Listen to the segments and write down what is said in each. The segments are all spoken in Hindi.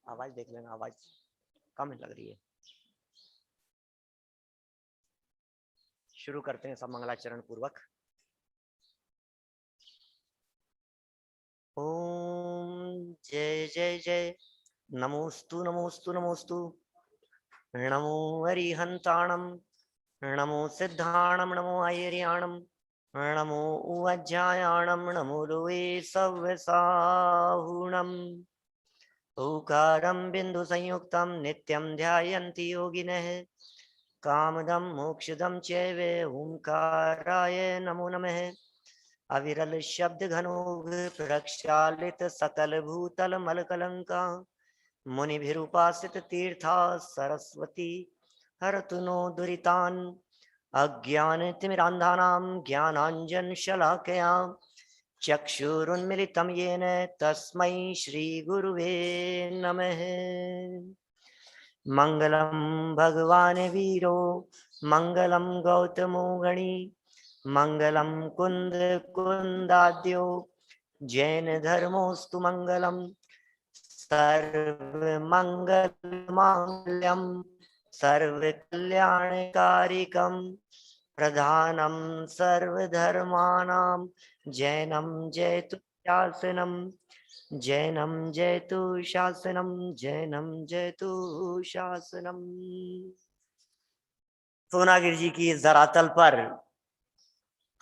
आवाज देख लेना, आवाज कम लग रही है। शुरू करते हैं सब मंगलाचरण पूर्वक। ओम जय जय जय। नमोस्तु नमोस्तु नमोस्तु। नमो हरिहंताणम, नमो सिद्धाणम, नमो आयर्याणम, नमो उवज्जायाणम, नमो लोए सव्यसाहुणम। ओकारं बिंदु संयुक्तं नित्यं ध्यायन्ति योगिनः। कामदं मोक्षदं चैव ओंकाराय नमो नमः। अविरल शब्द घनोग प्रक्षालित सकल भूतल मलकलंका। मुनिभिरुपासित तीर्था सरस्वती हरतु नो दुरितान्। अज्ञानतिमिरान्धानां ज्ञानाञ्जन शलाकया चक्षुरुन्मिलितं येन तस्मै श्रीगुरुवे नमः। मंगलम भगवान वीरो मंगलम गौतमो गणी मंगलम कुंद कुंदाद्यो जैन धर्मोस्तु मंगलम। सर्वमंगल मांगल्यम सर्वकल्याणकारिकम प्रधानम सर्वधर्माणां जैनम जयतु शासनम। जैनम जयतु शासनम, जैनम जयतु शासनम। पूर्णागिरि जी की धरातल पर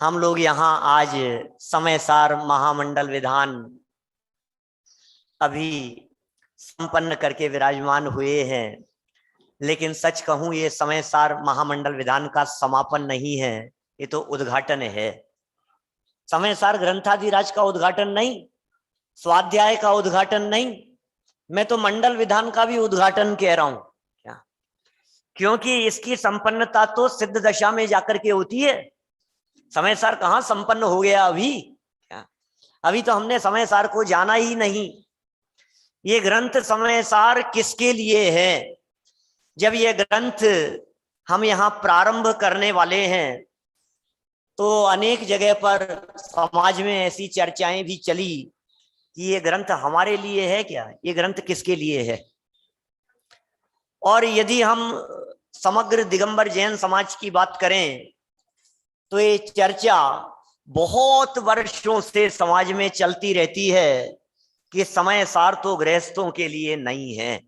हम लोग यहाँ आज समयसार महामंडल विधान अभी संपन्न करके विराजमान हुए हैं। लेकिन सच कहूं, ये समयसार महामंडल विधान का समापन नहीं है, ये तो उद्घाटन है। समयसार ग्रंथाधिराज का उद्घाटन नहीं, स्वाध्याय का उद्घाटन नहीं, मैं तो मंडल विधान का भी उद्घाटन कह रहा हूं। क्या? क्योंकि इसकी संपन्नता तो सिद्ध दशा में जाकर के होती है। समयसार कहां संपन्न हो गया अभी? क्या? अभी तो हमने समयसार को जाना ही नहीं। ये ग्रंथ समयसार किसके लिए है? जब ये ग्रंथ हम यहाँ प्रारंभ करने वाले हैं तो अनेक जगह पर समाज में ऐसी चर्चाएं भी चली कि ये ग्रंथ हमारे लिए है क्या, ये ग्रंथ किसके लिए है। और यदि हम समग्र दिगंबर जैन समाज की बात करें तो ये चर्चा बहुत वर्षों से समाज में चलती रहती है कि समयसार तो गृहस्थों के लिए नहीं है,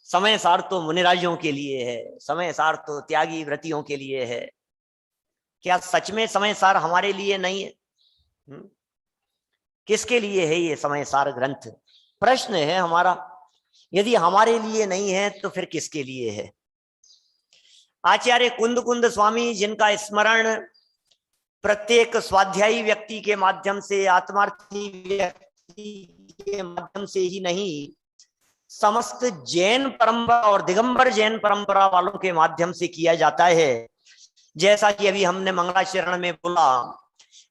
समयसार तो मुनिराजों के लिए है, समयसार तो त्यागी व्रतियों के लिए है। क्या सच में समयसार हमारे लिए नहीं है? किसके लिए है ये समयसार ग्रंथ? प्रश्न है हमारा। यदि हमारे लिए नहीं है तो फिर किसके लिए है? आचार्य कुंद कुंद स्वामी, जिनका स्मरण प्रत्येक स्वाध्यायी व्यक्ति के माध्यम से, आत्मार्थी व्यक्ति के माध्यम से ही नहीं, समस्त जैन परंपरा और दिगंबर जैन परंपरा वालों के माध्यम से किया जाता है। जैसा कि अभी हमने मंगलाचरण में बोला,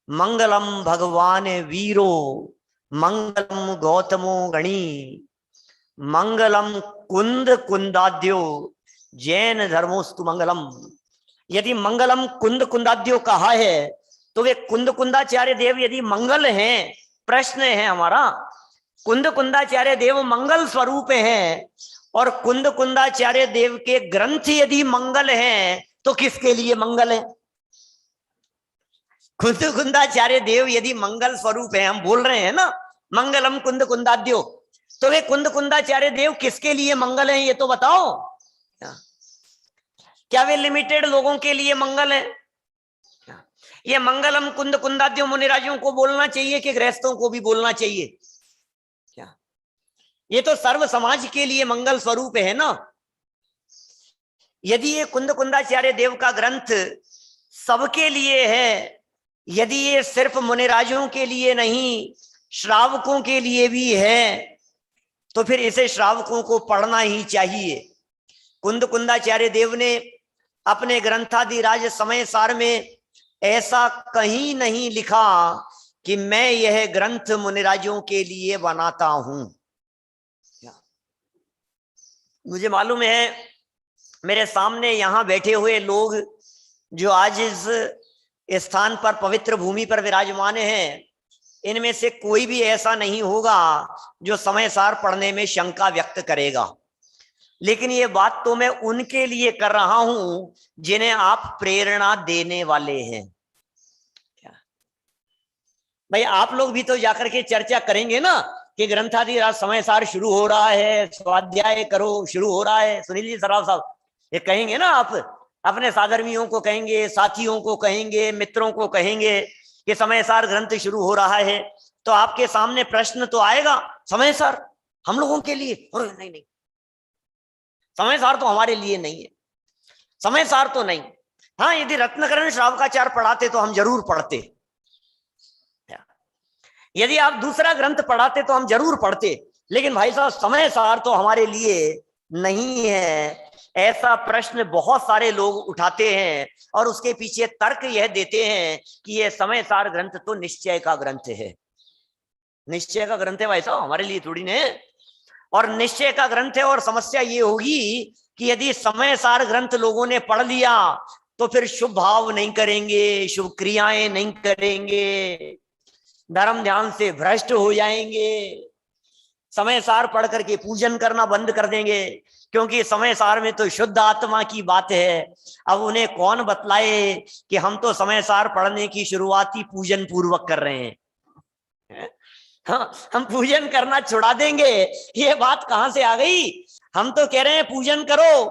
मंगलम भगवान वीरो मंगलम गौतमो गणी मंगलम कुंद कुंदाद्यो जैन धर्मोस्तु मंगलम। यदि मंगलम कुंद कुंदाद्यो कहा है तो वे कुंद कुंदाचार्य देव यदि मंगल हैं, प्रश्न है हमारा, कुंद कुंदाचार्य देव मंगल स्वरूप हैं और कुंद कुंदाचार्य देव के ग्रंथ यदि मंगल हैं तो किसके लिए मंगल है? कुंद कुंदाचार्य देव यदि मंगल स्वरूप है, हम बोल रहे हैं ना मंगलम कुंद कुंदाद्यो, तो वे कुंद कुंदाचार्य देव किसके लिए मंगल हैं ये तो बताओ। क्या वे लिमिटेड लोगों के लिए मंगल है? ये मंगलम कुंद कुंदाद्यो मुनिराजों को बोलना चाहिए कि गृहस्थों को भी बोलना चाहिए? क्या ये तो सर्व समाज के लिए मंगल स्वरूप है ना। यदि ये कुंद कुंदाचार्य देव का ग्रंथ सबके लिए है, यदि ये सिर्फ मुनिराजों के लिए नहीं श्रावकों के लिए भी है, तो फिर इसे श्रावकों को पढ़ना ही चाहिए। कुंद कुंदाचार्य देव ने अपने ग्रंथाधिराज समयसार में ऐसा कहीं नहीं लिखा कि मैं यह ग्रंथ मुनिराजों के लिए बनाता हूं। मुझे मालूम है मेरे सामने यहां बैठे हुए लोग जो आज इस स्थान पर पवित्र भूमि पर विराजमान हैं, इनमें से कोई भी ऐसा नहीं होगा जो समय सार पढ़ने में शंका व्यक्त करेगा। लेकिन ये बात तो मैं उनके लिए कर रहा हूं जिन्हें आप प्रेरणा देने वाले हैं। क्या भाई, आप लोग भी तो जाकर के चर्चा करेंगे ना कि ग्रंथाधिराज समय सार शुरू हो रहा है, स्वाध्याय करो शुरू हो रहा है। सुनील जी सराव साहब, ये कहेंगे ना आप अपने साधर्मियों को कहेंगे, साथियों को कहेंगे, मित्रों को कहेंगे कि समय सार ग्रंथ शुरू हो रहा है, तो आपके सामने प्रश्न तो आएगा, समय सार हम लोगों के लिए? और नहीं नहीं, समय सार तो हमारे लिए नहीं है, समय सार तो नहीं। हाँ, यदि रत्नकरण श्रावकाचार्य पढ़ाते तो हम जरूर पढ़ते, यदि आप दूसरा ग्रंथ पढ़ाते तो हम जरूर पढ़ते, लेकिन भाई साहब समय सार तो हमारे लिए नहीं है। ऐसा प्रश्न बहुत सारे लोग उठाते हैं और उसके पीछे तर्क यह देते हैं कि यह समय सार ग्रंथ तो निश्चय का ग्रंथ है। निश्चय का ग्रंथ है भाई साहब, हमारे लिए थोड़ी ने। और निश्चय का ग्रंथ है, और समस्या ये होगी कि यदि समय सार ग्रंथ लोगों ने पढ़ लिया तो फिर शुभ भाव नहीं करेंगे, शुभ क्रियाएं नहीं करेंगे, धर्म ध्यान से भ्रष्ट हो जाएंगे, समय सार पढ़ करके पूजन करना बंद कर देंगे, क्योंकि समय सार में तो शुद्ध आत्मा की बात है। अब उन्हें कौन बतलाए कि हम तो समय सार पढ़ने की शुरुआत ही पूजन पूर्वक कर रहे हैं। हाँ, हम पूजन करना छुड़ा देंगे, ये बात कहां से आ गई? हम तो कह रहे हैं पूजन करो।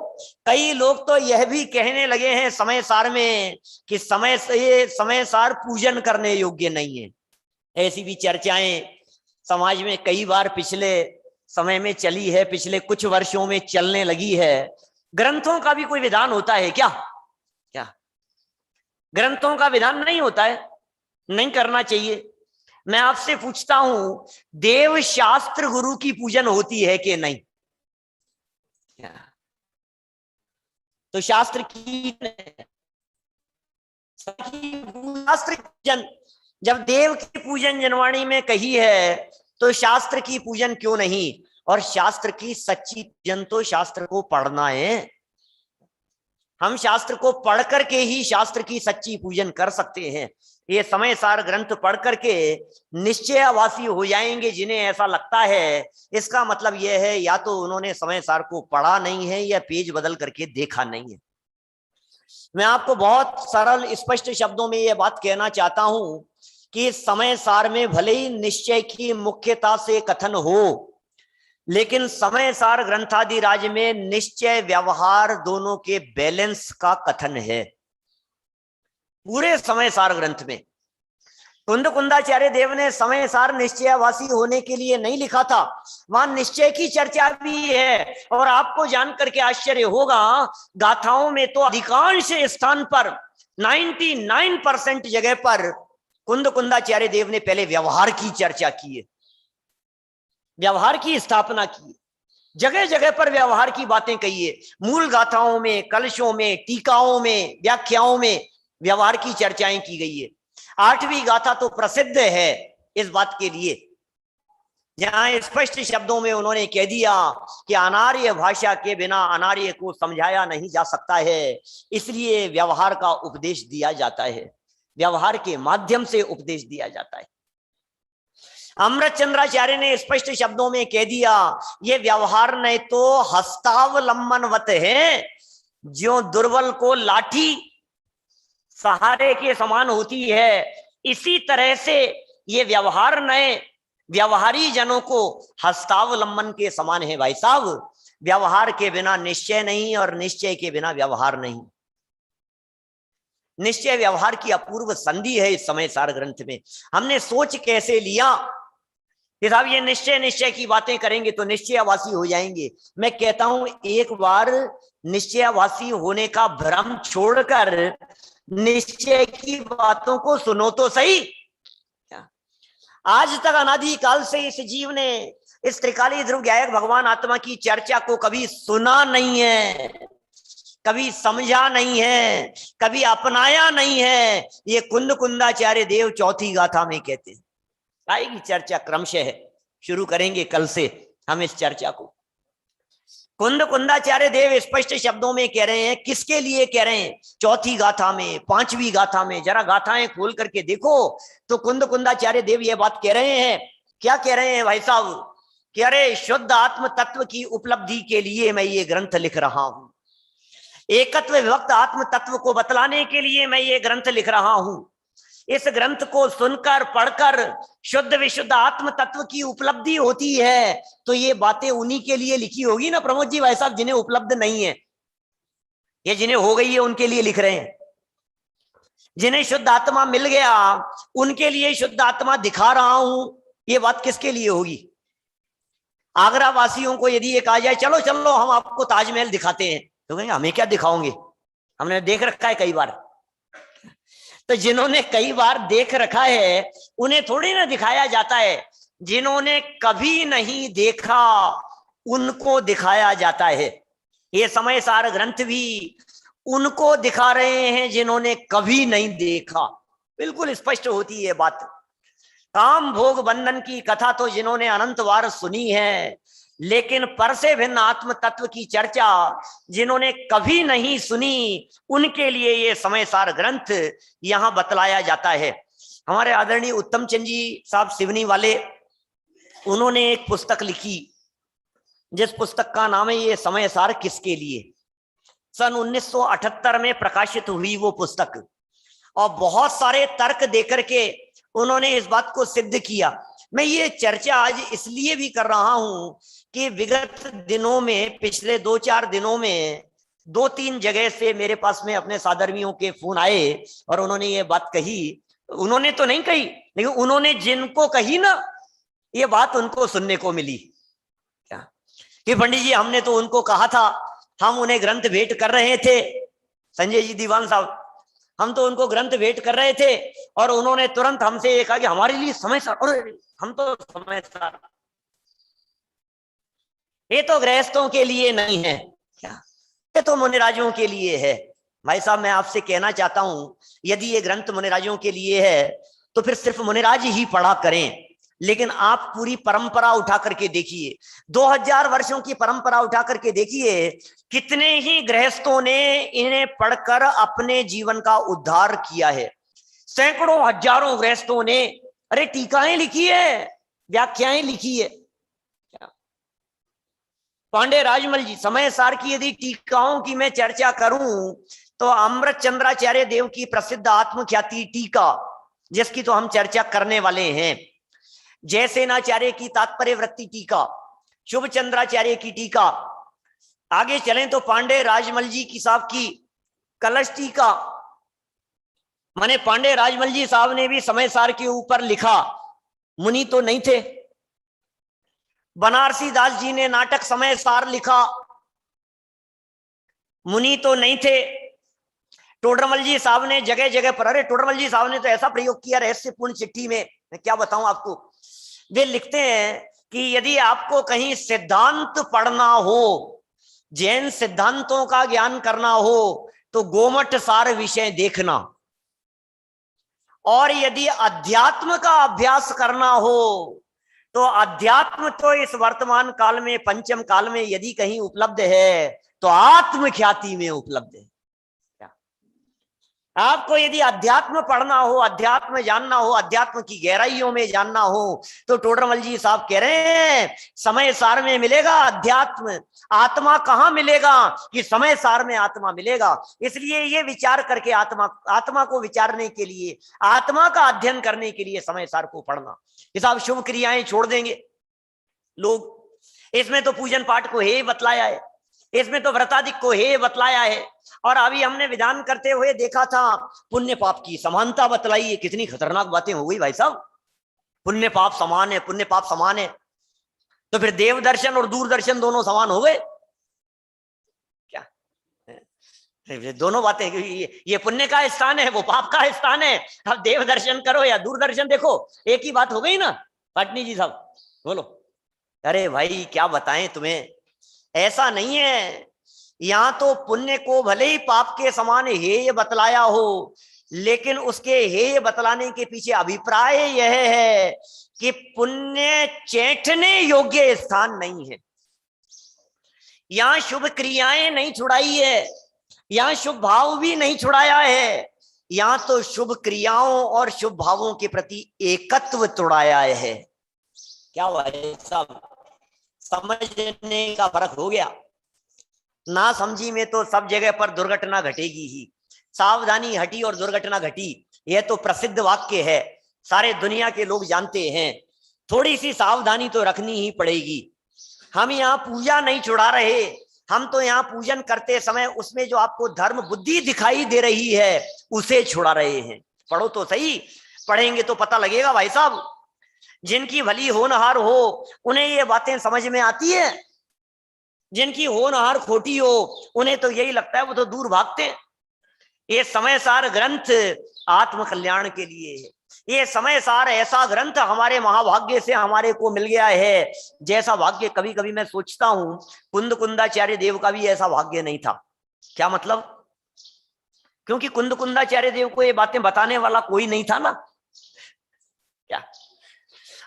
कई लोग तो यह भी कहने लगे हैं समय सार में कि समय सार पूजन करने योग्य नहीं है। ऐसी भी चर्चाएं समाज में कई बार पिछले समय में चली है, पिछले कुछ वर्षों में चलने लगी है। ग्रंथों का भी कोई विधान होता है क्या? क्या ग्रंथों का विधान नहीं होता है? नहीं करना चाहिए। मैं आपसे पूछता हूं, देव शास्त्र गुरु की पूजन होती है कि नहीं? तो शास्त्र की शास्त्र पूजन, जब देव की पूजन जनवाणी में कही है तो शास्त्र की पूजन क्यों नहीं? और शास्त्र की सच्ची पूजन तो शास्त्र को पढ़ना है। हम शास्त्र को पढ़ करके ही शास्त्र की सच्ची पूजन कर सकते हैं। ये समय सार ग्रंथ पढ़ करके निश्चयवासी हो जाएंगे जिन्हें ऐसा लगता है, इसका मतलब यह है या तो उन्होंने समय सार को पढ़ा नहीं है या पेज बदल करके देखा नहीं है। मैं आपको बहुत सरल स्पष्ट शब्दों में यह बात कहना चाहता हूं कि समय सार में भले ही निश्चय की मुख्यता से कथन हो, लेकिन समय सार ग्रंथादिराज में निश्चय व्यवहार दोनों के बैलेंस का कथन है। पूरे समय सार ग्रंथ में कुंद कुंदाचार्य देव ने समय सार निश्चयवासी होने के लिए नहीं लिखा था, वहां निश्चय की चर्चा भी है। और आपको जान करके आश्चर्य होगा, गाथाओं में तो अधिकांश स्थान पर 99% जगह पर कुंद कुंदाचार्य देव ने पहले व्यवहार की चर्चा की है, व्यवहार की स्थापना की है, जगह जगह पर व्यवहार की बातें कही है। मूल गाथाओं में, कलशों में, टीकाओं में, व्याख्याओं में व्यवहार की चर्चाएं की गई है। 8वीं गाथा तो प्रसिद्ध है इस बात के लिए, जहां स्पष्ट शब्दों में उन्होंने कह दिया कि अनार्य भाषा के बिना अनार्य को समझाया नहीं जा सकता है, इसलिए व्यवहार का उपदेश दिया जाता है, व्यवहार के माध्यम से उपदेश दिया जाता है। अमृत चंद्राचार्य ने स्पष्ट शब्दों में कह दिया, ये व्यवहार नहीं तो हस्तावलंबनवत है, जो दुर्बल को लाठी सहारे के समान होती है, इसी तरह से ये व्यवहार नए व्यवहारी जनों को हस्तावलंबन के समान है। भाई साहब, व्यवहार के बिना निश्चय नहीं और निश्चय के बिना व्यवहार नहीं। निश्चय व्यवहार की अपूर्व संधि है इस समय सार ग्रंथ में। हमने सोच कैसे लिया कि साहब ये निश्चय निश्चय की बातें करेंगे तो निश्चयवासी हो जाएंगे। मैं कहता हूं, एक बार निश्चयवासी होने का भ्रम छोड़कर निश्चय की बातों को सुनो तो सही। आज तक अनादि काल से इस जीव ने इस त्रिकाली ध्रुव गायक भगवान आत्मा की चर्चा को कभी सुना नहीं है, कभी समझा नहीं है, कभी अपनाया नहीं है। ये कुंद कुंदाचार्य देव चौथी गाथा में कहते हैं। आएगी चर्चा क्रमशः, शुरू करेंगे कल से हम इस चर्चा को। कुंद कुंदाचार्य देव स्पष्ट शब्दों में कह रहे हैं, किसके लिए कह रहे हैं? चौथी गाथा में, पांचवी गाथा में, जरा गाथाएं खोल करके देखो तो कुंद कुंदाचार्य देव ये बात कह रहे हैं। क्या कह रहे हैं भाई साहब? कि अरे शुद्ध आत्म तत्व की उपलब्धि के लिए मैं ये ग्रंथ लिख रहा हूं, एकत्व विभक्त आत्म तत्व को बतलाने के लिए मैं ये ग्रंथ लिख रहा हूं। इस ग्रंथ को सुनकर पढ़कर शुद्ध विशुद्ध आत्म तत्व की उपलब्धि होती है, तो ये बातें उन्हीं के लिए लिखी होगी ना प्रमोद जी भाई साहब, जिन्हें उपलब्ध नहीं है। ये जिन्हें हो गई है उनके लिए लिख रहे हैं। जिन्हें शुद्ध आत्मा मिल गया उनके लिए शुद्ध आत्मा दिखा रहा हूं। ये बात किसके लिए होगी? आगरा वासियों को यदि ये कहा जाए चलो चलो हम आपको ताजमहल दिखाते हैं, तो कहेंगे हमें क्या दिखाओगे, हमने देख रखा है कई बार। तो जिन्होंने कई बार देख रखा है उन्हें थोड़ी ना दिखाया जाता है, जिन्होंने कभी नहीं देखा उनको दिखाया जाता है। ये समय सार ग्रंथ भी उनको दिखा रहे हैं जिन्होंने कभी नहीं देखा। बिल्कुल स्पष्ट होती है बात। काम भोग बंधन की कथा तो जिन्होंने अनंत बार सुनी है, लेकिन पर से भिन्न आत्म तत्व की चर्चा जिन्होंने कभी नहीं सुनी, उनके लिए ये समय सार ग्रंथ यहां बतलाया जाता है। हमारे आदरणीय उत्तम चंद जी साहब सिवनी वाले, उन्होंने एक पुस्तक लिखी जिस पुस्तक का नाम है ये समय सार किसके लिए। सन 1978 में प्रकाशित हुई वो पुस्तक, और बहुत सारे तर्क देकर के उन्होंने इस बात को सिद्ध किया। मैं ये चर्चा आज इसलिए भी कर रहा हूं कि विगत दिनों में, पिछले 2-4 दिनों में 2-3 जगह से मेरे पास में अपने साधर्मियों के फोन आए और उन्होंने ये बात कही। उन्होंने तो नहीं कही, लेकिन उन्होंने जिनको कही ना, ये बात उनको सुनने को मिली। क्या कि पंडित जी हमने तो उनको कहा था, हम उन्हें ग्रंथ भेंट कर रहे थे, संजय जी दीवान साहब, हम तो उनको ग्रंथ भेंट कर रहे थे और उन्होंने तुरंत हमसे ये कहा कि हमारे लिए समय सार। अरे हम तो समय सार, ये तो गृहस्थों के लिए नहीं है, क्या ये तो मुनिराजों के लिए है। भाई साहब मैं आपसे कहना चाहता हूं, यदि ये ग्रंथ मुनिराजों के लिए है तो फिर सिर्फ मुनिराज ही पढ़ा करें। लेकिन आप पूरी परंपरा उठा करके देखिए, 2000 वर्षों की परंपरा उठा करके देखिए, कितने ही गृहस्थों ने इन्हें पढ़कर अपने जीवन का उद्धार किया है। सैकड़ों हजारों गृहस्थों ने अरे टीकाएं लिखी है, व्याख्याएं लिखी है। पांडे राजमल जी, समय सार की यदि टीकाओं की मैं चर्चा करूं तो अमृत चंद्राचार्य देव की प्रसिद्ध आत्मख्याति टीका, जिसकी तो हम चर्चा करने वाले हैं, जयसेनाचार्य की तात्पर्य वृत्ति टीका, शुभ चंद्राचार्य की टीका, आगे चलें तो पांडे राजमल जी की साहब की कलश टीका। माने पांडे राजमल जी साहब ने भी समय सार के ऊपर लिखा, मुनि तो नहीं थे। बनारसी दास जी ने नाटक समय सार लिखा, मुनि तो नहीं थे। टोडरमल जी साहब ने जगह जगह पर, अरे टोडरमल जी साहब ने तो ऐसा प्रयोग किया रहस्यपूर्ण चिट्ठी में, मैं क्या बताऊं आपको। वे लिखते हैं कि यदि आपको कहीं सिद्धांत पढ़ना हो, जैन सिद्धांतों का ज्ञान करना हो, तो गोमठ सार विषय देखना, और यदि अध्यात्म का अभ्यास करना हो तो अध्यात्म तो इस वर्तमान काल में, पंचम काल में यदि कहीं उपलब्ध है तो आत्मख्याति में उपलब्ध है। आपको यदि अध्यात्म पढ़ना हो, अध्यात्म जानना हो, अध्यात्म की गहराइयों में जानना हो, तो टोडरमल जी साहब कह रहे हैं समय सार में मिलेगा अध्यात्म। आत्मा कहां मिलेगा? कि समय सार में आत्मा मिलेगा। इसलिए ये विचार करके आत्मा को विचारने के लिए, आत्मा का अध्ययन करने के लिए समय सार को पढ़ना। ये साहब शुभ क्रियाएं छोड़ देंगे लोग, इसमें तो पूजन पाठ को हे बतलाया है, इसमें तो व्रतादिक को हे बतलाया है। और अभी हमने विधान करते हुए देखा था पुण्य पाप की समानता बतलाई है। कितनी खतरनाक बातें हो गई भाई साहब, पुण्य पाप समान है, पुण्य पाप समान है, तो फिर देव दर्शन और दूरदर्शन दोनों समान हो गए क्या? दोनों बातें, ये पुण्य का स्थान है, वो पाप का स्थान है। अब देव दर्शन करो या दूरदर्शन देखो, एक ही बात हो गई ना। पाटनी जी साहब बोलो। अरे भाई क्या बताएं तुम्हें, ऐसा नहीं है। यहां तो पुण्य को भले ही पाप के समान हेय बतलाया हो, लेकिन उसके हेय बतलाने के पीछे अभिप्राय यह है कि पुण्य चैंटने योग्य स्थान नहीं है। यहाँ शुभ क्रियाएं नहीं छुड़ाई है, यहाँ शुभ भाव भी नहीं छुड़ाया है, यहाँ तो शुभ क्रियाओं और शुभ भावों के प्रति एकत्व तोड़ाया है। क्या हुआ सब समझने का फर्क हो गया। ना समझी में तो सब जगह पर दुर्घटना घटेगी ही। सावधानी हटी और दुर्घटना घटी, यह तो प्रसिद्ध वाक्य है, सारे दुनिया के लोग जानते हैं। थोड़ी सी सावधानी तो रखनी ही पड़ेगी। हम यहाँ पूजा नहीं छुड़ा रहे, हम तो यहाँ पूजन करते समय उसमें जो आपको धर्म बुद्धि दिखाई दे रही है उसे छुड़ा रहे हैं। पढ़ो तो सही, पढ़ेंगे तो पता लगेगा भाई साहब। जिनकी भली होनहार हो उन्हें ये बातें समझ में आती है, जिनकी होनहार खोटी हो उन्हें तो यही लगता है वो तो दूर भागते हैं। ये समय सार ग्रंथ आत्म कल्याण के लिए है। ये समय सार ऐसा ग्रंथ हमारे महाभाग्य से हमारे को मिल गया है, जैसा भाग्य कभी कभी मैं सोचता हूं कुंद कुंदाचार्य देव का भी ऐसा भाग्य नहीं था। क्या मतलब? क्योंकि कुंद कुंदाचार्य देव को ये बातें बताने वाला कोई नहीं था ना। क्या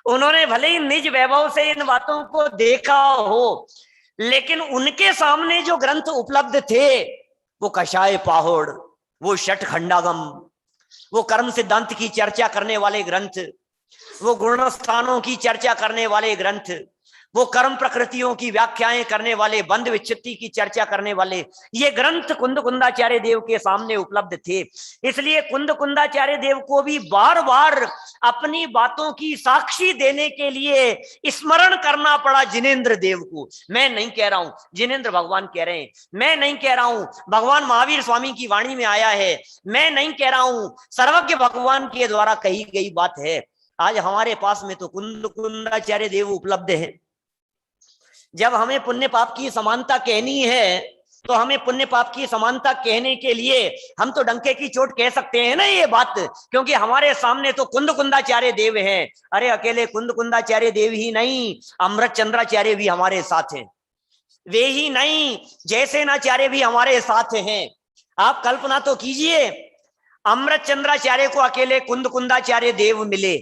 उन्होंने भले ही निज वैभव से इन बातों को देखा हो, लेकिन उनके सामने जो ग्रंथ उपलब्ध थे वो कषाय पाहुड़, वो षट खंडागम, वो कर्म सिद्धांत की चर्चा करने वाले ग्रंथ, वो गुण स्थानों की चर्चा करने वाले ग्रंथ, वो कर्म प्रकृतियों की व्याख्याएं करने वाले, बंध विच्छित्ति की चर्चा करने वाले, ये ग्रंथ कुंद कुंदाचार्य देव के सामने उपलब्ध थे। इसलिए कुंद कुंदाचार्य देव को भी बार बार अपनी बातों की साक्षी देने के लिए स्मरण करना पड़ा जिनेंद्र देव को। मैं नहीं कह रहा हूं, जिनेंद्र भगवान कह रहे हैं, मैं नहीं कह रहा हूं, भगवान महावीर स्वामी की वाणी में आया है, मैं नहीं कह रहा हूं, सर्वज्ञ भगवान के द्वारा कही गई बात है। आज हमारे पास में तो कुंद कुंदाचार्य देव उपलब्ध है। जब हमें पुण्य पाप की समानता कहनी है तो हमें पुण्य पाप की समानता कहने के लिए हम तो डंके की चोट कह सकते हैं ना ये बात, क्योंकि हमारे सामने तो कुंद कुंदाचार्य देव हैं। अरे अकेले कुंद कुंदाचार्य देव ही नहीं, अमृत चंद्राचार्य भी हमारे साथ हैं। वे ही नहीं, जैसे नाचार्य भी हमारे साथ हैं। आप कल्पना तो कीजिए, अमृत चंद्राचार्य को अकेले कुंद कुंदाचार्य देव मिले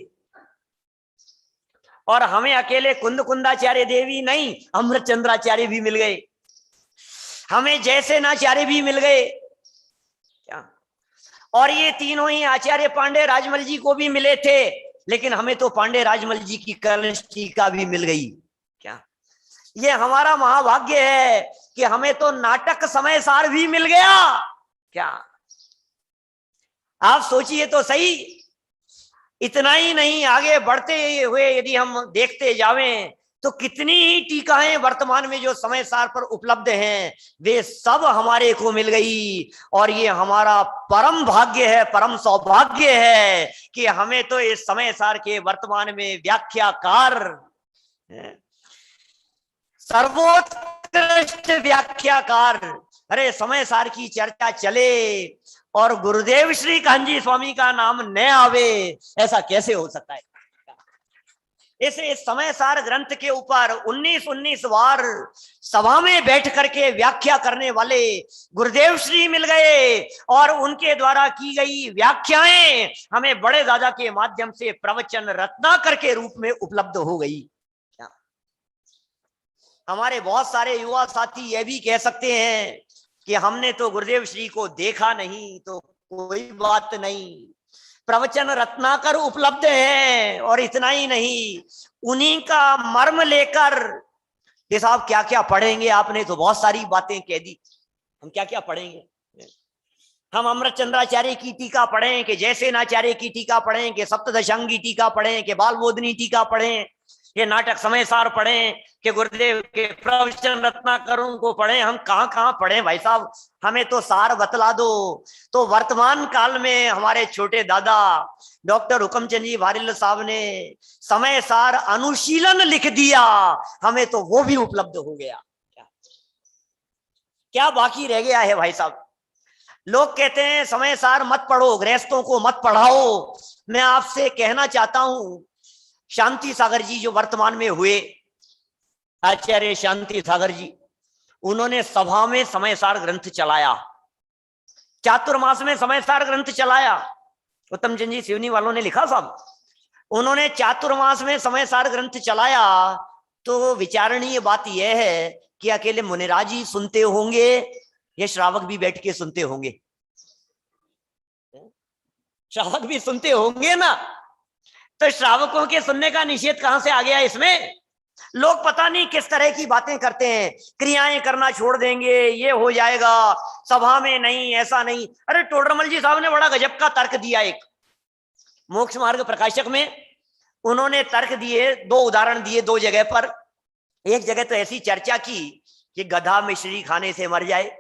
और हमें अकेले कुंद कुंदाचार्य देवी नहीं, अमृत चंद्राचार्य भी मिल गए, हमें जैसे नाचार्य भी मिल गए। क्या? और ये तीनों ही आचार्य पांडे राजमल जी को भी मिले थे, लेकिन हमें तो पांडे राजमल जी की कलश टीका भी मिल गई। क्या ये हमारा महाभाग्य है कि हमें तो नाटक समय सार भी मिल गया। क्या आप सोचिए तो सही। इतना ही नहीं, आगे बढ़ते हुए यदि हम देखते जावें तो कितनी ही टीकाएं वर्तमान में जो समय सार पर उपलब्ध हैं वे सब हमारे को मिल गई। और ये हमारा परम भाग्य है, परम सौभाग्य है कि हमें तो इस समय सार के वर्तमान में व्याख्याकार, सर्वोत्कृष्ट व्याख्याकार, अरे समय सार की चर्चा चले और गुरुदेव श्री कान्जी स्वामी का नाम न आवे, ऐसा कैसे हो सकता है? इस समय सार ग्रंथ के ऊपर 19 बार सभा में बैठ करके व्याख्या करने वाले गुरुदेव श्री मिल गए और उनके द्वारा की गई व्याख्याएं हमें बड़े दादा के माध्यम से प्रवचन रत्नाकर के रूप में उपलब्ध हो गई। हमारे बहुत सारे युवा साथी यह भी कह सकते हैं कि हमने तो गुरुदेव श्री को देखा नहीं, तो कोई बात नहीं, प्रवचन रत्नाकर उपलब्ध है। और इतना ही नहीं, उन्हीं का मर्म लेकर ये साहब क्या क्या पढ़ेंगे, आपने तो बहुत सारी बातें कह दी, हम क्या क्या पढ़ेंगे? हम अमृत चंद्राचार्य की टीका पढ़ें कि जैसे नाचार्य की टीका पढ़ें कि सप्तदशांगी टीका पढ़ें कि बाल बोधनी टीका पढ़ें, ये नाटक समय सार पढ़ें कि गुरुदेव के प्रवचन रत्नाकरों को पढ़ें? हम कहाँ कहाँ पढ़ें भाई साहब, हमें तो सार बतला दो। तो वर्तमान काल में हमारे छोटे दादा डॉक्टर हुकमचंद जी वारिल साहब ने समय सार अनुशीलन लिख दिया, हमें तो वो भी उपलब्ध हो गया। क्या बाकी रह गया है भाई साहब? लोग कहते हैं समय सार मत पढ़ो, गृहस्थों को मत पढ़ाओ। मैं आपसे कहना चाहता हूं, शांति सागर जी जो वर्तमान में हुए, आचार्य शांति सागर जी, उन्होंने सभा में समय सार ग्रंथ चलाया, चातुर्मास में समय सार ग्रंथ चलाया। उत्तम चंद जी सिवनी वालों ने लिखा साहब, उन्होंने चातुर्मास में समय सार ग्रंथ चलाया। तो विचारणीय बात यह है कि अकेले मुनिराज ही सुनते होंगे या श्रावक भी बैठ के सुनते होंगे? श्रावक भी सुनते होंगे ना। तो श्रावकों के सुनने का निषेध कहां से आ गया इसमें? लोग पता नहीं किस तरह की बातें करते हैं, क्रियाएं करना छोड़ देंगे, ये हो जाएगा, सभा में नहीं, ऐसा नहीं। अरे टोडरमल जी साहब ने बड़ा गजब का तर्क दिया, एक मोक्ष मार्ग प्रकाशक में उन्होंने तर्क दिए, दो उदाहरण दिए दो जगह पर। एक जगह तो ऐसी चर्चा की कि गधा मिश्री खाने से मर जाए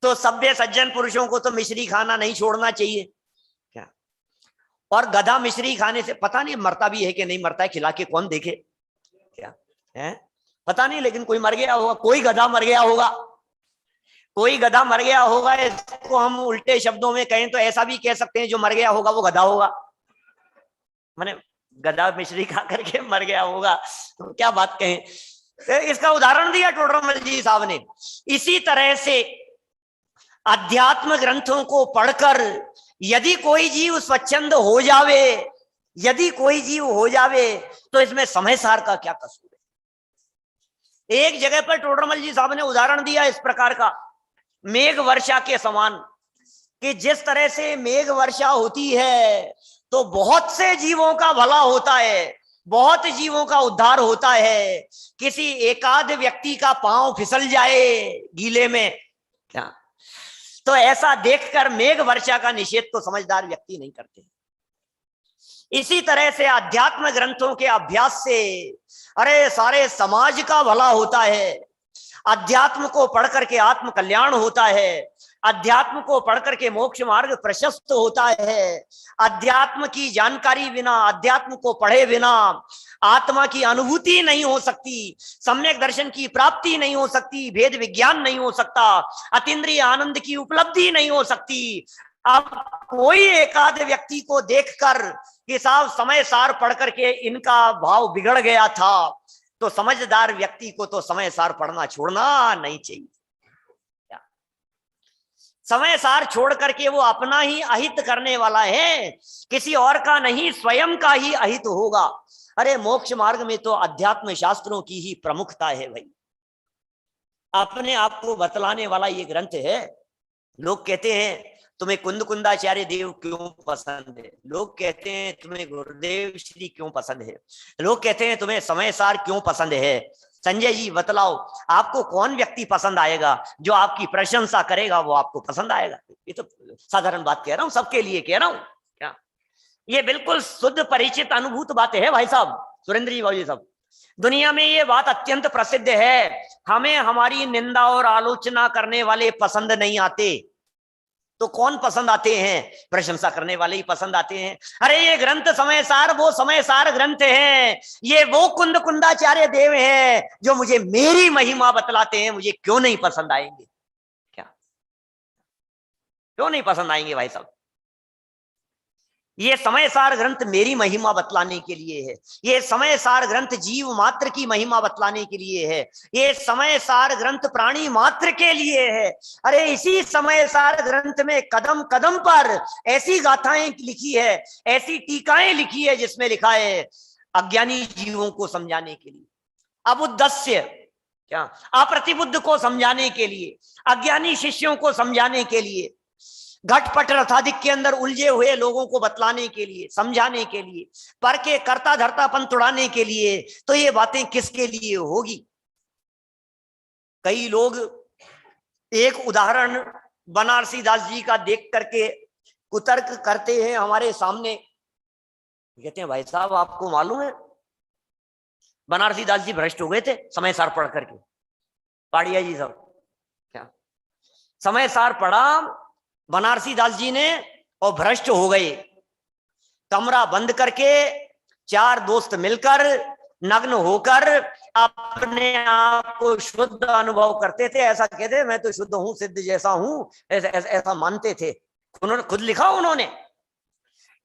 तो सभ्य सज्जन पुरुषों को तो मिश्री खाना नहीं छोड़ना चाहिए क्या? और गधा मिश्री खाने से पता नहीं मरता भी है कि नहीं मरता है, खिला के कौन देखे क्या है पता नहीं, लेकिन कोई मर गया होगा, कोई गधा मर गया होगा, कोई गधा मर गया होगा। इसको हम उल्टे शब्दों में कहें तो ऐसा भी कह सकते हैं, जो मर गया होगा वो गधा होगा, माने गधा मिश्री खा करके मर गया होगा, तो क्या बात कहें। इसका उदाहरण दिया टोडरमल जी साहब ने। इसी तरह से अध्यात्म ग्रंथों को पढ़कर यदि कोई जीव स्वच्छंद हो जावे, यदि कोई जीव हो जावे, तो इसमें समय सार का क्या कसूर है? एक जगह पर टोडरमल जी साहब ने उदाहरण दिया इस प्रकार का, मेघ वर्षा के समान, कि जिस तरह से मेघ वर्षा होती है तो बहुत से जीवों का भला होता है, बहुत जीवों का उद्धार होता है। किसी एकाध व्यक्ति का पांव फिसल जाए गीले में क्या, तो ऐसा देखकर मेघ वर्षा का निषेध तो समझदार व्यक्ति नहीं करते। इसी तरह से अध्यात्म ग्रंथों के अभ्यास से अरे सारे समाज का भला होता है, अध्यात्म को पढ़ करके आत्म कल्याण होता है, अध्यात्म को पढ़ करके मोक्ष मार्ग प्रशस्त होता है। अध्यात्म की जानकारी बिना, अध्यात्म को पढ़े बिना आत्मा की अनुभूति नहीं हो सकती, सम्यक दर्शन की प्राप्ति नहीं हो सकती, भेद विज्ञान नहीं हो सकता, अतीन्द्रिय आनंद की उपलब्धि नहीं हो सकती। अब कोई एकाध व्यक्ति को देखकर कि साहब समय सार पढ़ करके इनका भाव बिगड़ गया था, तो समझदार व्यक्ति को तो समय सार पढ़ना छोड़ना नहीं चाहिए। समय सार छोड़ करके वो अपना ही अहित करने वाला है, किसी और का नहीं, स्वयं का ही अहित होगा। अरे मोक्ष मार्ग में तो अध्यात्म शास्त्रों की ही प्रमुखता है भाई, अपने आप को बतलाने वाला ये ग्रंथ है। लोग कहते हैं तुम्हें कुंद कुंदाचार्य देव क्यों पसंद है, लोग कहते हैं तुम्हें गुरुदेव श्री क्यों पसंद है, लोग कहते हैं तुम्हें समय सार क्यों पसंद है। संजय जी बतलाओ, आपको कौन व्यक्ति पसंद आएगा? जो आपकी प्रशंसा करेगा वो आपको पसंद आएगा। ये तो साधारण बात कह रहा हूं, सबके लिए कह रहा हूं क्या, ये बिल्कुल शुद्ध परिचित अनुभूत बातें है भाई साहब, सुरेंद्र जी बाबू जी साहब। दुनिया में ये बात अत्यंत प्रसिद्ध है, हमें हमारी निंदा और आलोचना करने वाले पसंद नहीं आते, तो कौन पसंद आते हैं? प्रशंसा करने वाले ही पसंद आते हैं। अरे ये ग्रंथ समय सार, वो समय सार ग्रंथ है, ये वो कुंद कुंदाचार्य देव है जो मुझे मेरी महिमा बतलाते हैं, मुझे क्यों नहीं पसंद आएंगे? क्या क्यों नहीं पसंद आएंगे भाई साहब? ये समय सार ग्रंथ मेरी महिमा बतलाने के लिए है, ये समय सार ग्रंथ जीव मात्र की महिमा बतलाने के लिए है, ये समय सार ग्रंथ प्राणी मात्र के लिए है। अरे इसी समय सार ग्रंथ में कदम कदम पर ऐसी गाथाएं लिखी है, ऐसी टीकाएं लिखी है जिसमें लिखा है अज्ञानी जीवों को समझाने के लिए, अबुद्धस्य क्या अप्रतिबुद्ध को समझाने के लिए, अज्ञानी शिष्यों को समझाने के लिए, घटपट रथाधिक के अंदर उलझे हुए लोगों को बतलाने के लिए, समझाने के लिए, पर के कर्ता धर्तापन तुड़ाने के लिए। तो ये बातें किसके लिए होगी? कई लोग एक उदाहरण बनारसी दास जी का देख करके कुतर्क करते हैं हमारे सामने, कहते हैं भाई साहब आपको मालूम है बनारसी दास जी भ्रष्ट हो गए थे समय सार पढ़ करके। पाड़िया जी साहब क्या समय सार पढ़ा बनारसी दास जी ने और भ्रष्ट हो गए। कमरा बंद करके चार दोस्त मिलकर नग्न होकर अपने आप को शुद्ध अनुभव करते थे, ऐसा कहते मैं तो शुद्ध हूं, सिद्ध जैसा हूं, ऐसा मानते थे। उन्होंने खुद लिखा, उन्होंने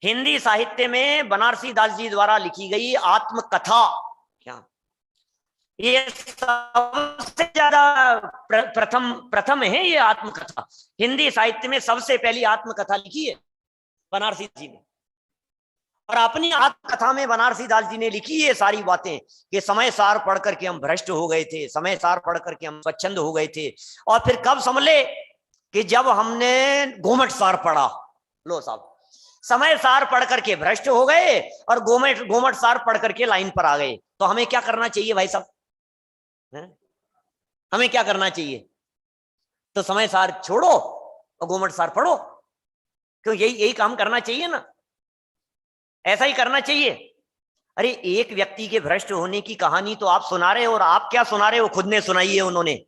हिंदी साहित्य में बनारसी दास जी द्वारा लिखी गई आत्मकथा, क्या ये सबसे ज्यादा प्रथम है ये आत्मकथा। हिंदी साहित्य में सबसे पहली आत्मकथा लिखी है बनारसी जी ने, और अपनी आत्मकथा में बनारसी दास जी ने लिखी ये सारी बातें कि समय सार पढ़ करके हम भ्रष्ट हो गए थे, समय सार पढ़ करके हम स्वच्छंद हो गए थे। और फिर कब संभले कि जब हमने गोमट सार पढ़ा। लो साहब, समय सार पढ़ करके भ्रष्ट हो गए और गोमट सार पढ़ करके लाइन पर आ गए। तो हमें क्या करना चाहिए भाई साहब? हमें क्या करना चाहिए? तो समय सार छोड़ो और गोमट सार पढ़ो, क्यों? यही यही काम करना चाहिए ना, ऐसा ही करना चाहिए। अरे एक व्यक्ति के भ्रष्ट होने की कहानी तो आप सुना रहे हो, और आप क्या सुना रहे हो? खुद ने सुनाई है उन्होंने,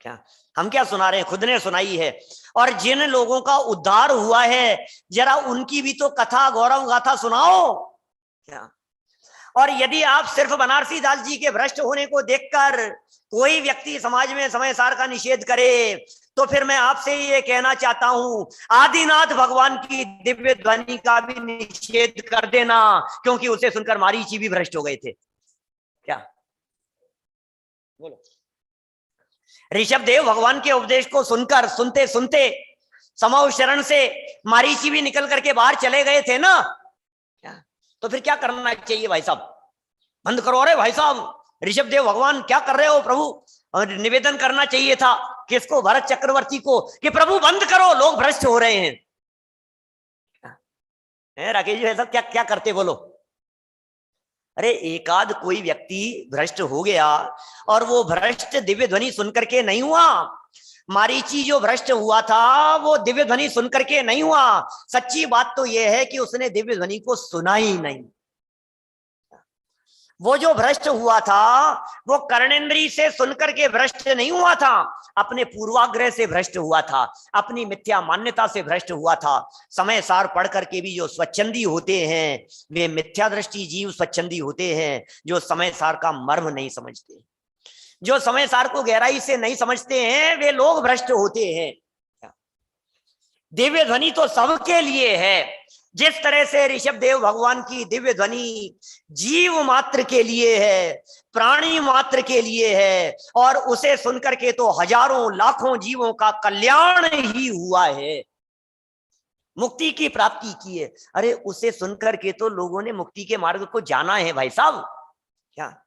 क्या हम क्या सुना रहे हैं? खुद ने सुनाई है। और जिन लोगों का उद्धार हुआ है, जरा उनकी भी तो कथा, गौरव गाथा सुनाओ क्या। और यदि आप सिर्फ बनारसी दास जी के भ्रष्ट होने को देखकर कोई व्यक्ति समाज में समय सार का निषेध करे, तो फिर मैं आपसे ये कहना चाहता हूं, आदिनाथ भगवान की दिव्य ध्वनि का भी निषेध कर देना, क्योंकि उसे सुनकर मारीची भी भ्रष्ट हो गए थे। क्या बोलो? ऋषभ देव भगवान के उपदेश को सुनकर, सुनते सुनते समौ शरण से मारीची भी निकल करके बाहर चले गए थे ना। क्या? तो फिर क्या करना चाहिए भाई साहब? बंद करो। अरे भाई साहब, ऋषभ देव भगवान क्या कर रहे हो प्रभु? और निवेदन करना चाहिए था किसको? भरत चक्रवर्ती को, कि प्रभु बंद करो, लोग भ्रष्ट हो रहे हैं। राकेश जी ऐसा क्या क्या करते बोलो? अरे एकाध कोई व्यक्ति भ्रष्ट हो गया, और वो भ्रष्ट दिव्य ध्वनि सुनकर के नहीं हुआ। मारीची जो भ्रष्ट हुआ था वो दिव्य ध्वनि सुनकर के नहीं हुआ। सच्ची बात तो यह है कि उसने दिव्य ध्वनि को सुना ही नहीं। वो जो भ्रष्ट हुआ था वो कर्णेंद्री से सुनकर के भ्रष्ट नहीं हुआ था, अपने पूर्वाग्रह से भ्रष्ट हुआ था, अपनी मिथ्या मान्यता से भ्रष्ट हुआ था। समय सार पढ़ करके भी जो स्वच्छंदी होते हैं, वे मिथ्या दृष्टि जीव स्वच्छंदी होते हैं, जो समय सार का मर्म नहीं समझते, जो समय सार को गहराई से नहीं समझते हैं, वे लोग भ्रष्ट होते हैं। दिव्य ध्वनि तो सबके लिए है। जिस तरह से ऋषभ देव भगवान की दिव्य ध्वनि जीव मात्र के लिए है, प्राणी मात्र के लिए है, और उसे सुनकर के तो हजारों लाखों जीवों का कल्याण ही हुआ है, मुक्ति की प्राप्ति की है। अरे उसे सुनकर के तो लोगों ने मुक्ति के मार्ग को जाना है भाई साहब। क्या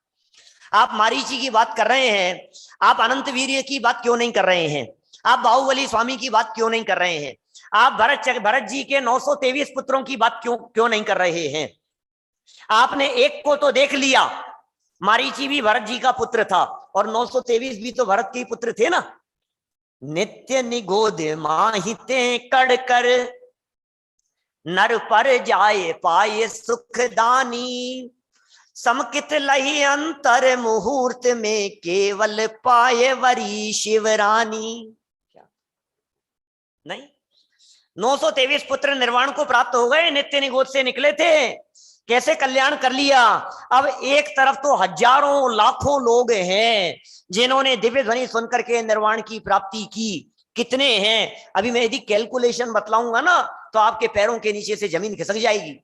आप मारीची की बात कर रहे हैं? आप अनंत वीर्य की बात क्यों नहीं कर रहे हैं? आप बाहुबली स्वामी की बात क्यों नहीं कर रहे हैं? आप भरत जी के 923 पुत्रों की बात क्यों क्यों नहीं कर रहे हैं? आपने एक को तो देख लिया, मारीची भी भरत जी का पुत्र था, और 923 भी तो भरत के ही पुत्र थे ना। नित्य निगोद माहिते कड़ कर, नर पर जाए पाए सुखदानी, समकित लही अंतर मुहूर्त में, केवल पाए वरी शिवरानी। क्या नहीं? 923 पुत्र निर्वाण को प्राप्त हो गए, नित्य निगोद से निकले थे, कैसे कल्याण कर लिया। अब एक तरफ तो हजारों लाखों लोग हैं जिन्होंने दिव्य ध्वनि सुनकर के निर्वाण की प्राप्ति की। कितने हैं? अभी मैं यदि कैलकुलेशन बतलाऊंगा ना तो आपके पैरों के नीचे से जमीन खिसक जाएगी।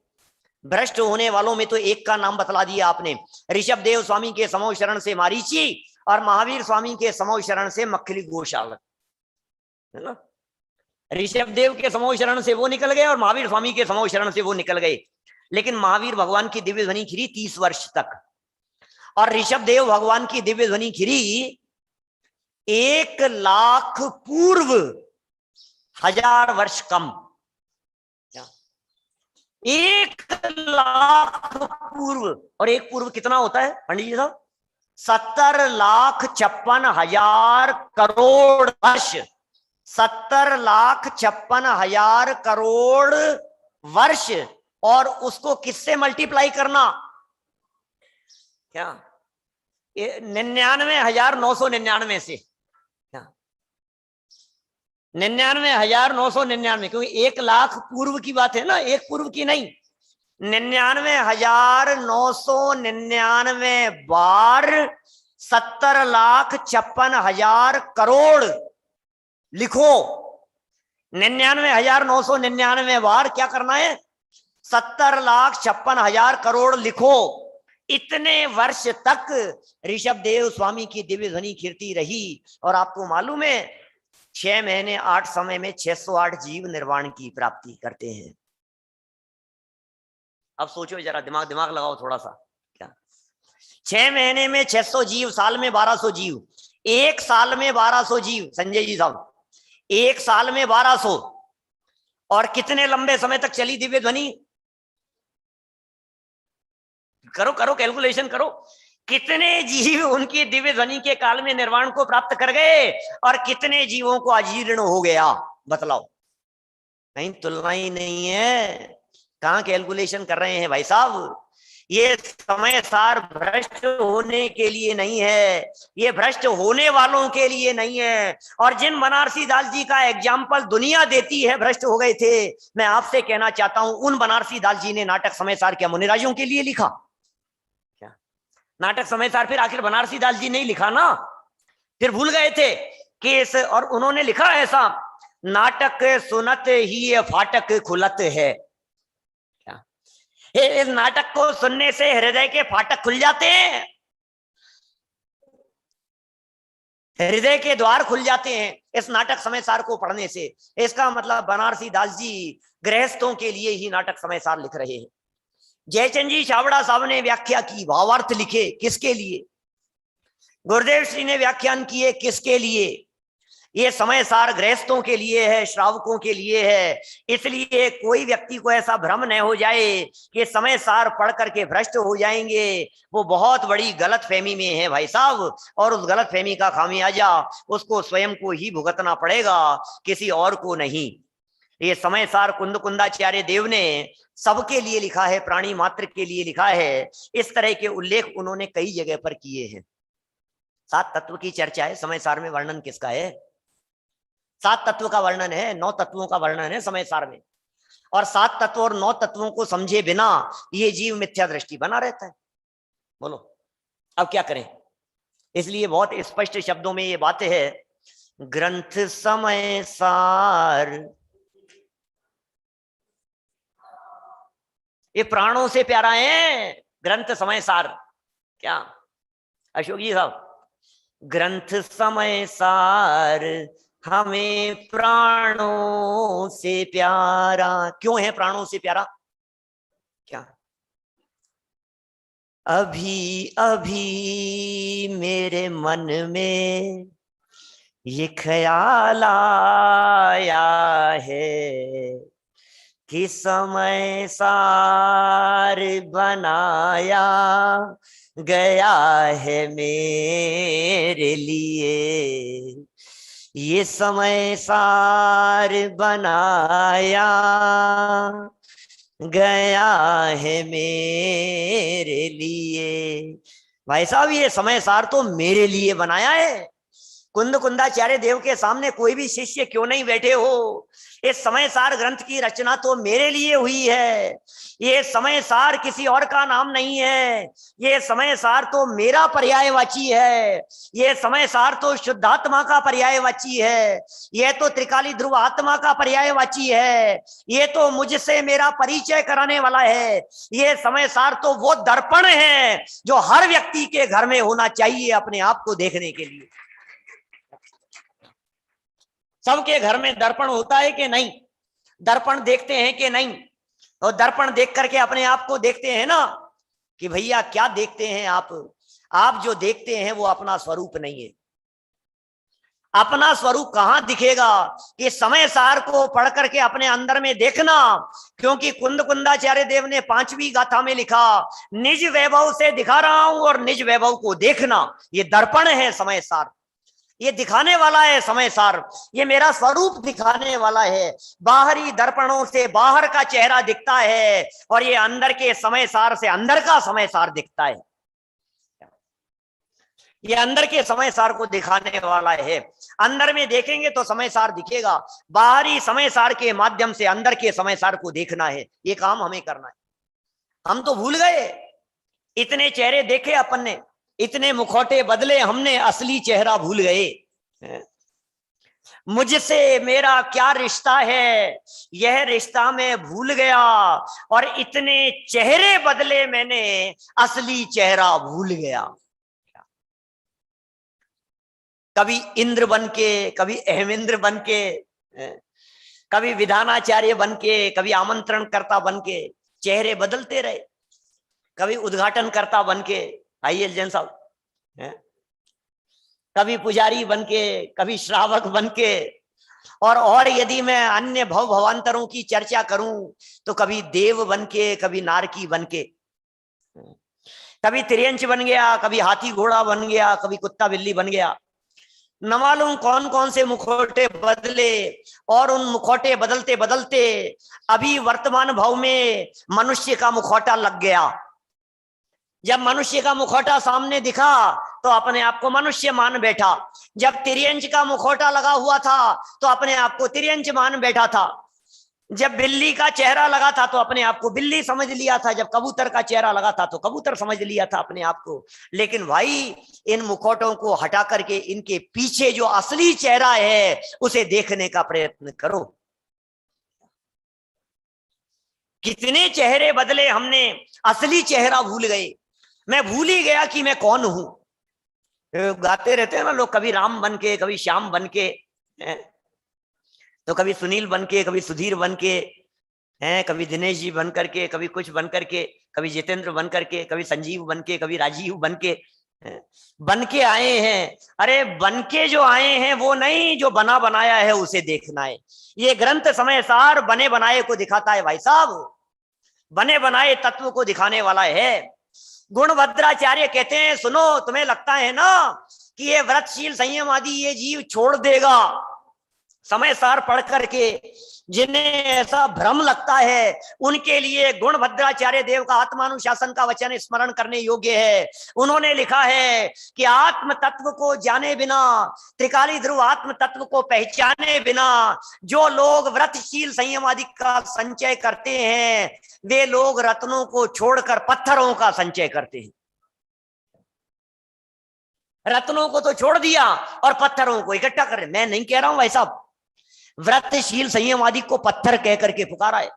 भ्रष्ट होने वालों में तो एक का नाम बतला दिया आपने, ऋषभ देव स्वामी के समो शरण से मारीची, और महावीर स्वामी के समो शरण से मक्खली गोशाला, है ना। ऋषभ देव के समो शरण से वो निकल गए और महावीर स्वामी के समो शरण से वो निकल गए। लेकिन महावीर भगवान की दिव्य ध्वनि खिरी 30 वर्ष तक, और ऋषभ देव भगवान की दिव्य ध्वनि खिरी 1 लाख पूर्व, 1000 वर्ष कम। 1 लाख पूर्व, और एक पूर्व कितना होता है पंडित जी साहब? 70,56,000 करोड़ वर्ष। 70,56,000 करोड़ वर्ष, और उसको किससे मल्टीप्लाई करना? क्या 99,999 से, क्या 99,999, क्योंकि 1 लाख पूर्व की बात है ना, एक पूर्व की नहीं। 99,999 बार 70,56,000 करोड़ लिखो। 99,999 बार क्या करना है? 70,56,000 करोड़ लिखो। इतने वर्ष तक ऋषभ देव स्वामी की दिव्य ध्वनि कीर्ति रही, और आपको मालूम है 6 महीने 8 समय में 608 जीव निर्वाण की प्राप्ति करते हैं। अब सोचो जरा, दिमाग दिमाग लगाओ थोड़ा सा। क्या 6 महीने में 600 जीव, साल में 1200 जीव, एक साल में 1200 जीव, संजय जी साहब, एक साल में 1200, और कितने लंबे समय तक चली दिव्य ध्वनि? करो करो कैलकुलेशन करो, कितने जीव उनकी दिव्य ध्वनि के काल में निर्वाण को प्राप्त कर गए और कितने जीवों को अजीर्ण हो गया, बतलाओ। कहीं तुलना ही नहीं है, कहां कैलकुलेशन कर रहे हैं भाई साहब। ये समय सार भ्रष्ट होने के लिए नहीं है, ये भ्रष्ट होने वालों के लिए नहीं है। और जिन बनारसी दास जी का एग्जाम्पल दुनिया देती है भ्रष्ट हो गए थे, मैं आपसे कहना चाहता हूं, उन बनारसी दास जी ने नाटक समय सार क्या मुनिराजों के लिए लिखा? क्या नाटक समय सार फिर आखिर बनारसी दास जी नहीं लिखा ना, फिर भूल गए थे कि इस, और उन्होंने लिखा ऐसा, नाटक सुनत ही फाटक खुलत है। इस नाटक को सुनने से हृदय के फाटक खुल जाते हैं, हृदय के द्वार खुल जाते हैं इस नाटक समय सार को पढ़ने से। इसका मतलब बनारसी दास जी गृहस्थों के लिए ही नाटक समय सार लिख रहे हैं। जयचंद जी छाबड़ा साहब ने व्याख्या की, भावार्थ लिखे, किसके लिए? गुरुदेव श्री ने व्याख्यान किए, किसके लिए? ये समय सार गृहस्थों के लिए है, श्रावकों के लिए है। इसलिए कोई व्यक्ति को ऐसा भ्रम न हो जाए कि समय सार पढ़ करके भ्रष्ट हो जाएंगे, वो बहुत बड़ी गलत फहमी में है भाई साहब। और उस गलत फहमी का खामियाजा उसको स्वयं को ही भुगतना पड़ेगा, किसी और को नहीं। ये समय सार कुंद कुंदाचार्य देव ने सबके लिए लिखा है, प्राणी मात्र के लिए लिखा है। इस तरह के उल्लेख उन्होंने कई जगह पर किए हैं। 7 तत्व की चर्चा है समय सार में, वर्णन किसका है? 7 तत्व का वर्णन है, 9 तत्वों का वर्णन है समय सार में। और 7 तत्व और 9 तत्वों को समझे बिना ये जीव मिथ्या दृष्टि बना रहता है। बोलो अब क्या करें? इसलिए बहुत स्पष्ट शब्दों में ये बात है, ग्रंथ समय सार ये प्राणों से प्यारा है। ग्रंथ समय सार क्या अशोक जी साहब? ग्रंथ समय सार हमें प्राणों से प्यारा। क्यों है प्राणों से प्यारा? क्या अभी अभी मेरे मन में ये ख्याल आया है कि समय सार बनाया गया है मेरे लिए, ये समय सार बनाया गया है मेरे लिए। भाई साहब ये समय सार तो मेरे लिए बनाया है। कुंद कुंदाचार्य देव के सामने कोई भी शिष्य क्यों नहीं बैठे हो, इस समय सार ग्रंथ की रचना तो मेरे लिए हुई है। ये समय सार किसी और का नाम नहीं है, ये समय सार तो मेरा पर्यायवाची है। ये समय सार तो शुद्धात्मा का पर्यायवाची है, ये तो त्रिकाली ध्रुव आत्मा का पर्यायवाची है, ये तो मुझसे मेरा परिचय कराने वाला है। ये समय सार तो वो दर्पण है जो हर व्यक्ति के घर में होना चाहिए अपने आप को देखने के लिए। सबके घर में दर्पण होता है कि नहीं? दर्पण देखते हैं कि नहीं? और दर्पण देख करके अपने आप को देखते हैं ना कि भैया क्या देखते हैं आप जो देखते हैं वो अपना स्वरूप नहीं है। अपना स्वरूप कहां दिखेगा? कि समय सार को पढ़ करके अपने अंदर में देखना। क्योंकि कुंद कुंदाचार्य देव ने 5वीं गाथा में लिखा, निज वैभव से दिखा रहा हूं और निज वैभव को देखना। ये दर्पण है समय सार, ये दिखाने वाला है समय सार, ये मेरा स्वरूप दिखाने वाला है। बाहरी दर्पणों से बाहर का चेहरा दिखता है और ये अंदर के समय सार से अंदर का समय सार दिखता है। ये अंदर के समय सार को दिखाने वाला है। अंदर में देखेंगे तो समय सार दिखेगा, बाहरी समय सार के माध्यम से अंदर के समय सार को देखना है। ये काम हमें करना है। हम तो भूल गए, इतने चेहरे देखे अपन ने, इतने मुखौटे बदले हमने, असली चेहरा भूल गए। मुझसे मेरा क्या रिश्ता है, यह रिश्ता मैं भूल गया, और इतने चेहरे बदले मैंने, असली चेहरा भूल गया। कभी इंद्र बन के, कभी अहमेंद्र बन के, कभी विधानाचार्य बन के, कभी आमंत्रणकर्ता बन के, चेहरे बदलते रहे, कभी उद्घाटनकर्ता बन के आइए जैन साहब, कभी पुजारी बन के, कभी श्रावक बन के, और यदि मैं अन्य भव भवांतरों की चर्चा करूं तो कभी देव बन के, कभी नारकी बन के, कभी त्रियंच बन गया, कभी हाथी घोड़ा बन गया, कभी कुत्ता बिल्ली बन गया। न मालूम कौन कौन से मुखौटे बदले, और उन मुखौटे बदलते बदलते अभी वर्तमान भाव में मनुष्य का मुखौटा लग गया। जब मनुष्य का मुखौटा सामने दिखा तो अपने आप को मनुष्य मान बैठा, जब तिर्यंच का मुखौटा लगा हुआ था तो अपने आप को तिर्यंच मान बैठा था, जब बिल्ली का चेहरा लगा था तो अपने आप को बिल्ली समझ लिया था, जब कबूतर का चेहरा लगा था तो कबूतर समझ लिया था अपने आप को। लेकिन भाई इन मुखौटों को हटा करके इनके पीछे जो असली चेहरा है उसे देखने का प्रयत्न करो। कितने चेहरे बदले हमने, असली चेहरा भूल गए। मैं भूल ही गया कि मैं कौन हूं। गाते रहते हैं ना लोग, कभी राम बन के, कभी श्याम बन के, तो कभी सुनील बन के, कभी सुधीर बन के, कभी दिनेश जी बन करके, कभी कुछ बन करके, कभी जितेंद्र बन करके, कभी संजीव बन के, कभी राजीव बन के आए हैं। अरे बन के जो आए हैं वो नहीं, जो बना बनाया है उसे देखना है। ये ग्रंथ समय सार बने बनाए को दिखाता है भाई साहब, बने बनाए तत्व को दिखाने वाला है। गुणभद्राचार्य कहते हैं, सुनो, तुम्हें लगता है ना कि ये व्रतशील संयम आदि ये जीव छोड़ देगा, समय सार पढ़ करके जिन्हें ऐसा भ्रम लगता है उनके लिए गुणभद्राचार्य देव का आत्मानुशासन का वचन स्मरण करने योग्य है। उन्होंने लिखा है कि आत्म तत्व को जाने बिना, त्रिकाली ध्रुव आत्म तत्व को पहचाने बिना जो लोग व्रतशील संयम आदि का संचय करते हैं वे लोग रत्नों को छोड़कर पत्थरों का संचय करते हैं। रत्नों को तो छोड़ दिया और पत्थरों को इकट्ठा कर रहे। मैं नहीं कह रहा हूं भाई साहब, व्रतशील संयम आदि को पत्थर कह करके पुकारा है,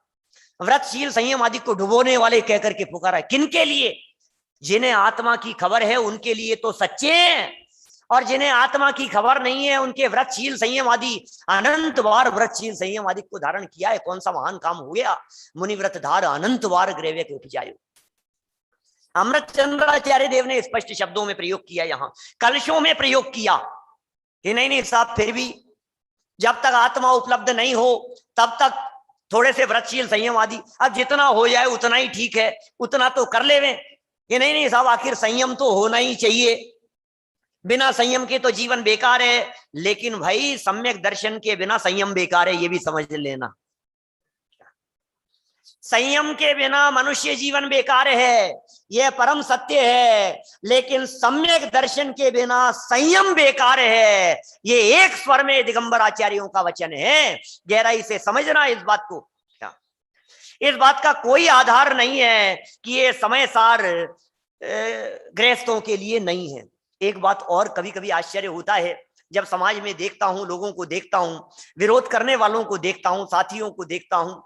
व्रतशील संयम आदि को डुबोने वाले कह करके पुकारा है। किन के लिए? जिन्हें आत्मा की खबर है उनके लिए तो सच्चे हैं, और जिन्हें आत्मा की खबर नहीं है उनके व्रतशील संयम आदि, अनंत बार व्रतशील संयम आदि को धारण किया है। कौन सा महान काम हो गया? मुनि व्रत धार अनंत बार ग्रेवे के उपजायो। अमृत चंद्राचार्य देव ने स्पष्ट शब्दों में प्रयोग किया, यहां कलशों में प्रयोग किया कि नहीं साहब, फिर भी जब तक आत्मा उपलब्ध नहीं हो तब तक थोड़े से व्रतशील संयम आदि, अब जितना हो जाए उतना ही ठीक है, उतना तो कर लेवे कि नहीं साहब, आखिर संयम तो होना ही चाहिए, बिना संयम के तो जीवन बेकार है। लेकिन भाई सम्यक दर्शन के बिना संयम बेकार है, ये भी समझ लेना। संयम के बिना मनुष्य जीवन बेकार है, यह परम सत्य है। लेकिन सम्यक दर्शन के बिना संयम बेकार है, ये एक स्वर में दिगंबर आचार्यों का वचन है। गहराई से समझना इस बात को। इस बात का कोई आधार नहीं है कि ये समय सार गृहस्थों के लिए नहीं है। एक बात और कभी कभी आश्चर्य होता है, जब समाज में देखता हूं, लोगों को देखता हूं, विरोध करने वालों को देखता हूं, साथियों को देखता हूं,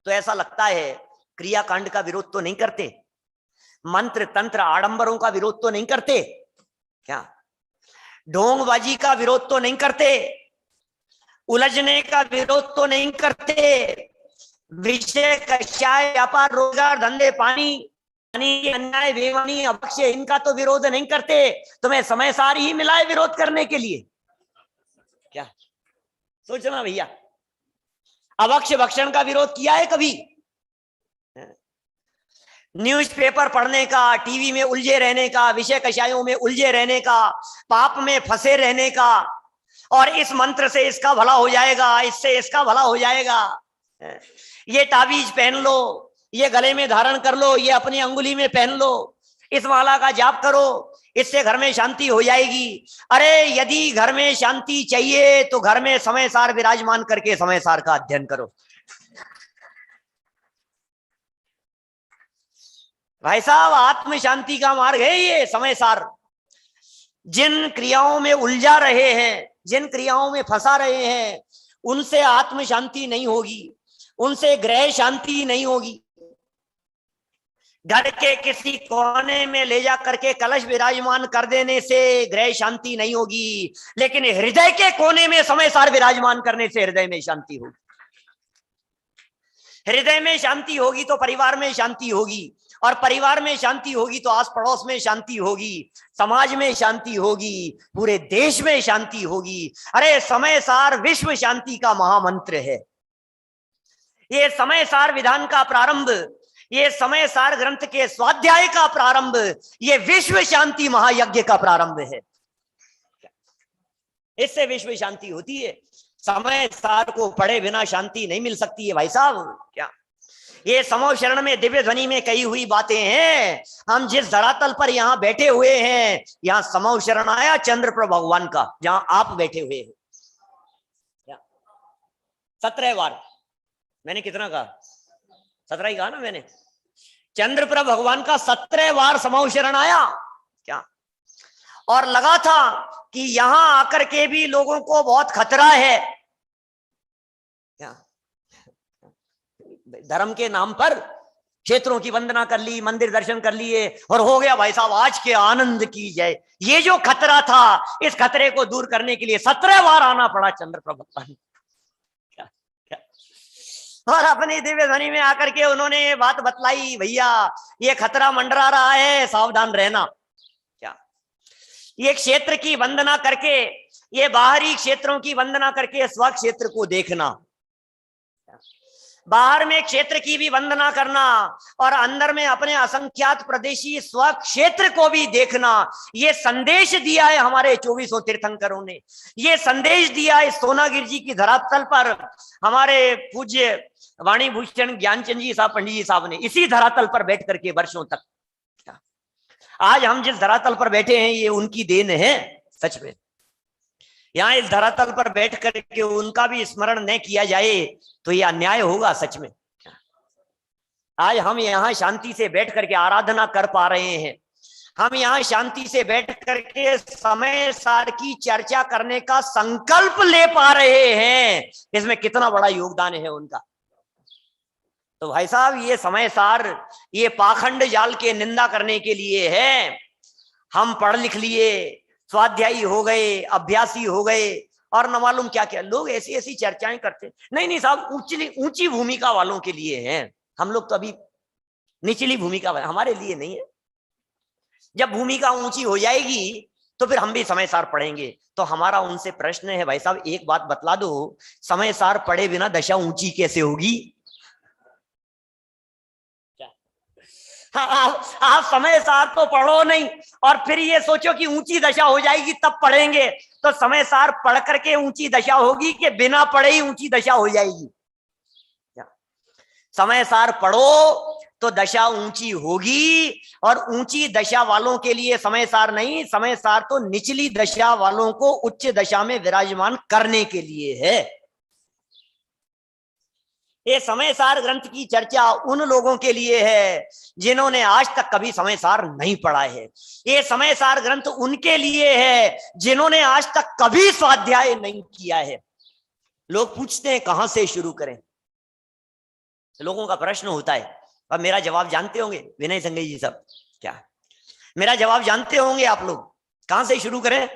तो ऐसा लगता है क्रियाकांड का विरोध तो नहीं करते, मंत्र तंत्र आडंबरों का विरोध तो नहीं करते क्या, ढोंगबाजी का विरोध तो नहीं करते, उलझने का विरोध तो नहीं करते, विषय कषाय व्यापार रोजगार धंधे पानी अन्याय बेईमानी अभक्ष्य इनका तो विरोध नहीं करते। तुम्हें समय सार ही मिला है विरोध करने के लिए क्या? सोचना भैया, अभक्ष्य भक्षण का विरोध किया है कभी? न्यूज़पेपर पढ़ने का, टीवी में उलझे रहने का, विषय कषायों में उलझे रहने का, पाप में फंसे रहने का, और इस मंत्र से इसका भला हो जाएगा, इससे इसका भला हो जाएगा, ये ताबीज पहन लो, ये गले में धारण कर लो, ये अपनी अंगुली में पहन लो, इस माला का जाप करो, इससे घर में शांति हो जाएगी। अरे यदि घर में शांति चाहिए तो घर में समय सार विराजमान करके समय सार का अध्ययन करो। भाई साहब, आत्म शांति का मार्ग है ये समय सार। जिन क्रियाओं में उलझा रहे हैं, जिन क्रियाओं में फंसा रहे हैं, उनसे आत्म शांति नहीं होगी, उनसे गृह शांति नहीं होगी। घर के किसी कोने में ले जा करके कलश विराजमान कर देने से गृह शांति नहीं होगी, लेकिन हृदय के कोने में समय सार विराजमान करने से हृदय में शांति होगी। हृदय में शांति होगी तो परिवार में शांति होगी, और परिवार में शांति होगी तो आस पड़ोस में शांति होगी, समाज में शांति होगी, पूरे देश में शांति होगी। अरे समय सार विश्व शांति का महामंत्र है। ये समय सार विधान का प्रारंभ, ये समय सार ग्रंथ के स्वाध्याय का प्रारंभ, ये विश्व शांति महायज्ञ का प्रारंभ है। इससे विश्व शांति होती है। समय सार को पढ़े बिना शांति नहीं मिल सकती है भाई साहब। क्या ये समो शरण में दिव्य ध्वनि में कही हुई बातें हैं। हम जिस धरातल पर यहाँ बैठे हुए हैं, यहाँ समो शरण आया चंद्रप्रभ भगवान का, जहां आप बैठे हुए हैं। 17 बार मैंने कितना कहा? 17 ही कहा ना मैंने। चंद्रप्रभ भगवान का 17 बार समो शरण आया क्या, और लगा था कि यहां आकर के भी लोगों को बहुत खतरा है। क्या धर्म के नाम पर क्षेत्रों की वंदना कर ली, मंदिर दर्शन कर लिए, और हो गया भाई साहब आज के आनंद की जय। ये जो खतरा था, इस खतरे को दूर करने के लिए 17 बार आना पड़ा चंद्रप्रभ भगवान। और अपनी दिव्य ध्वनि में आकर के उन्होंने ये बात बतलाई, भैया ये खतरा मंडरा रहा है, सावधान रहना। क्या ये क्षेत्र की वंदना करके, ये बाहरी क्षेत्रों की वंदना करके स्व क्षेत्र को देखना, बाहर में क्षेत्र की भी वंदना करना, और अंदर में अपने असंख्यात प्रदेशी स्व क्षेत्र को भी देखना। ये संदेश दिया है हमारे 24 तीर्थंकरों ने, ये संदेश दिया है सोनागिर जी की धरातल पर हमारे पूज्य वाणी भूषण ज्ञानचंद जी साहब, पंडित जी साहब ने, इसी धरातल पर बैठ करके वर्षों तक। आज हम जिस धरातल पर बैठे हैं ये उनकी देन है सच में। यहाँ इस धरातल पर बैठ करके उनका भी स्मरण न किया जाए तो ये अन्याय होगा सच में। आज हम यहाँ शांति से बैठ करके आराधना कर पा रहे हैं, हम यहाँ शांति से बैठ करके समय सार की चर्चा करने का संकल्प ले पा रहे हैं, इसमें कितना बड़ा योगदान है उनका। तो भाई साहब ये समय सार, ये पाखंड जाल के निंदा करने के लिए है। हम पढ़ लिख लिए, स्वाध्यायी हो गए, अभ्यासी हो गए, और न मालूम क्या क्या लोग ऐसी ऐसी चर्चाएं करते। नहीं साहब, ऊंची भूमिका वालों के लिए हैं। हम लोग तो अभी निचली भूमिका, हमारे लिए नहीं है। जब भूमिका ऊंची हो जाएगी तो फिर हम भी समय सार पढ़ेंगे। तो हमारा उनसे प्रश्न है, भाई साहब एक बात बतला दो, समय सार पढ़े बिना दशा ऊंची कैसे होगी? आप समय सार तो पढ़ो नहीं और फिर ये सोचो कि ऊंची दशा हो जाएगी तब पढ़ेंगे। तो समय सार पढ़ करके ऊंची दशा होगी कि बिना पढ़े ही ऊंची दशा हो जाएगी? समय सार पढ़ो तो दशा ऊंची होगी, और ऊंची दशा वालों के लिए समय सार नहीं, समय सार तो निचली दशा वालों को उच्च दशा में विराजमान करने के लिए है। ये समय सार ग्रंथ की चर्चा उन लोगों के लिए है जिन्होंने आज तक कभी समय सार नहीं पढ़ा है। ये समय सार ग्रंथ उनके लिए है जिन्होंने आज तक कभी स्वाध्याय नहीं किया है। लोग पूछते हैं कहां से शुरू करें, लोगों का प्रश्न होता है। अब मेरा जवाब जानते होंगे विनय संघई जी सब, क्या मेरा जवाब जानते होंगे आप लोग? कहां से शुरू करें?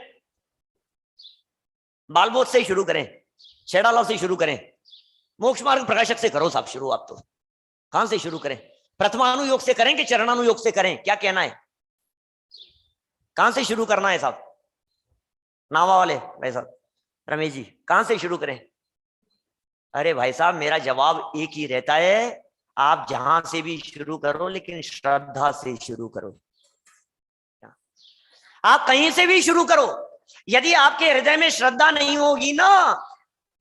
बालबोध से शुरू करें, छेड़ालाव से शुरू करें, मोक्ष मार्ग प्रकाशक से करो साहब शुरू। आप तो कहां से शुरू करें? प्रथमानुयोग से करें कि चरणानुयोग से करें? क्या कहना है, कहां से शुरू करना है साहब? नावा वाले भाई साहब, रमेश जी कहां से शुरू करें? अरे भाई साहब मेरा जवाब एक ही रहता है, आप जहां से भी शुरू करो लेकिन श्रद्धा से शुरू करो। आप कहीं से भी शुरू करो, यदि आपके हृदय में श्रद्धा नहीं होगी ना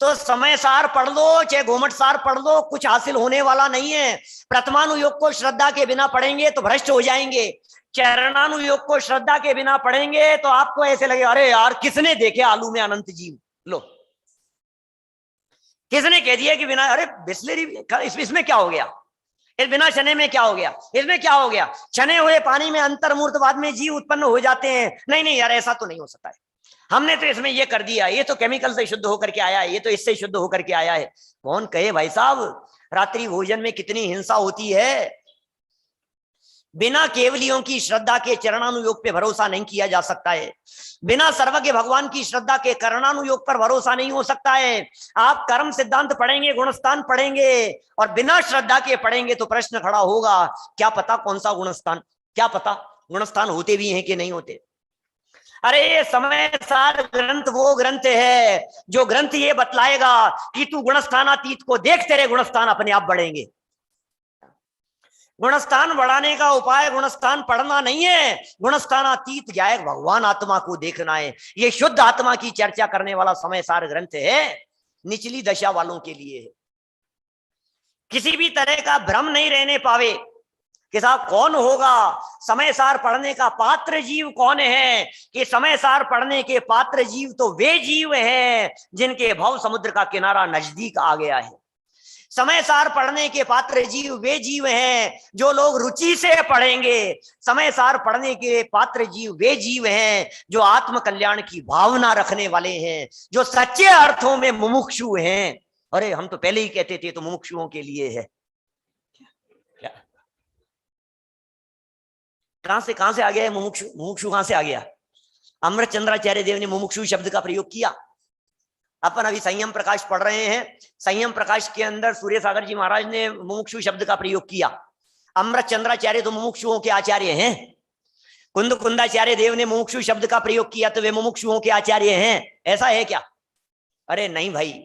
तो समय सार पढ़ लो चाहे घूमट सार पढ़ लो, कुछ हासिल होने वाला नहीं है। प्रथमानुयोग को श्रद्धा के बिना पढ़ेंगे तो भ्रष्ट हो जाएंगे, चरणानुयोग को श्रद्धा के बिना पढ़ेंगे तो आपको ऐसे लगे अरे यार किसने देखे आलू में अनंत जीव, लो किसने कह दिया कि बिना, अरे बिस्लेरी इसमें क्या हो गया, इस बिना चने में क्या हो गया, इसमें क्या हो गया, चने हुए पानी में अंतर्मूर्तवाद में जीव उत्पन्न हो जाते हैं। नहीं नहीं यार ऐसा तो नहीं हो सकता है, हमने तो इसमें ये कर दिया, ये तो केमिकल से शुद्ध होकर के आया है, ये तो इससे शुद्ध होकर के आया है। कौन कहे भाई साहब, रात्रि भोजन में कितनी हिंसा होती है, बिना केवलियों की श्रद्धा के चरणानुयोग पे भरोसा नहीं किया जा सकता है। बिना सर्वज्ञ भगवान की श्रद्धा के करणानुयोग पर भरोसा नहीं हो सकता है। आप कर्म सिद्धांत पढ़ेंगे, गुणस्थान पढ़ेंगे और बिना श्रद्धा के पढ़ेंगे तो प्रश्न खड़ा होगा, क्या पता कौन सा गुणस्थान, क्या पता गुणस्थान होते भी हैं कि नहीं होते। अरे ये समय सार ग्रंथ वो ग्रंथ है जो ग्रंथ ये बतलाएगा कि तू गुणस्थानातीत को देख, तेरे गुणस्थान अपने आप बढ़ेंगे। गुणस्थान बढ़ाने का उपाय गुणस्थान पढ़ना नहीं है, गुणस्थानातीत जाए भगवान आत्मा को देखना है। ये शुद्ध आत्मा की चर्चा करने वाला समय सार ग्रंथ है, निचली दशा वालों के लिए है। किसी भी तरह का भ्रम नहीं रहने पावे कि साहब कौन होगा समय सार पढ़ने का पात्र जीव, कौन है कि समय सार पढ़ने के पात्र जीव तो वे जीव हैं जिनके भव समुद्र का किनारा नजदीक आ गया है। समय सार पढ़ने के पात्र जीव वे जीव हैं जो लोग रुचि से पढ़ेंगे। समय सार पढ़ने के पात्र जीव वे जीव हैं जो आत्म कल्याण की भावना रखने वाले हैं, जो सच्चे अर्थों में मुमुक्षु हैं। अरे हम तो पहले ही कहते थे तो मुमुक्षुओं के लिए है। क्या कहां से आ गया है मुमुक्षु? मुमुक्षु कहां से आ गया? अमृत चंद्राचार्य देव ने मुमुक्षु शब्द का प्रयोग किया। अपन अभी संयम प्रकाश पढ़ रहे हैं, संयम प्रकाश के अंदर सूर्य सागर जी महाराज ने मुमुक्षु शब्द का प्रयोग किया। अमृत चंद्राचार्य तो मुमुक्षुओं के आचार्य हैं। कुंद कुंदाचार्य देव ने मुमुक्षु शब्द का प्रयोग किया तो वे मुमुक्षुओं के आचार्य हैं, ऐसा है क्या? अरे नहीं भाई,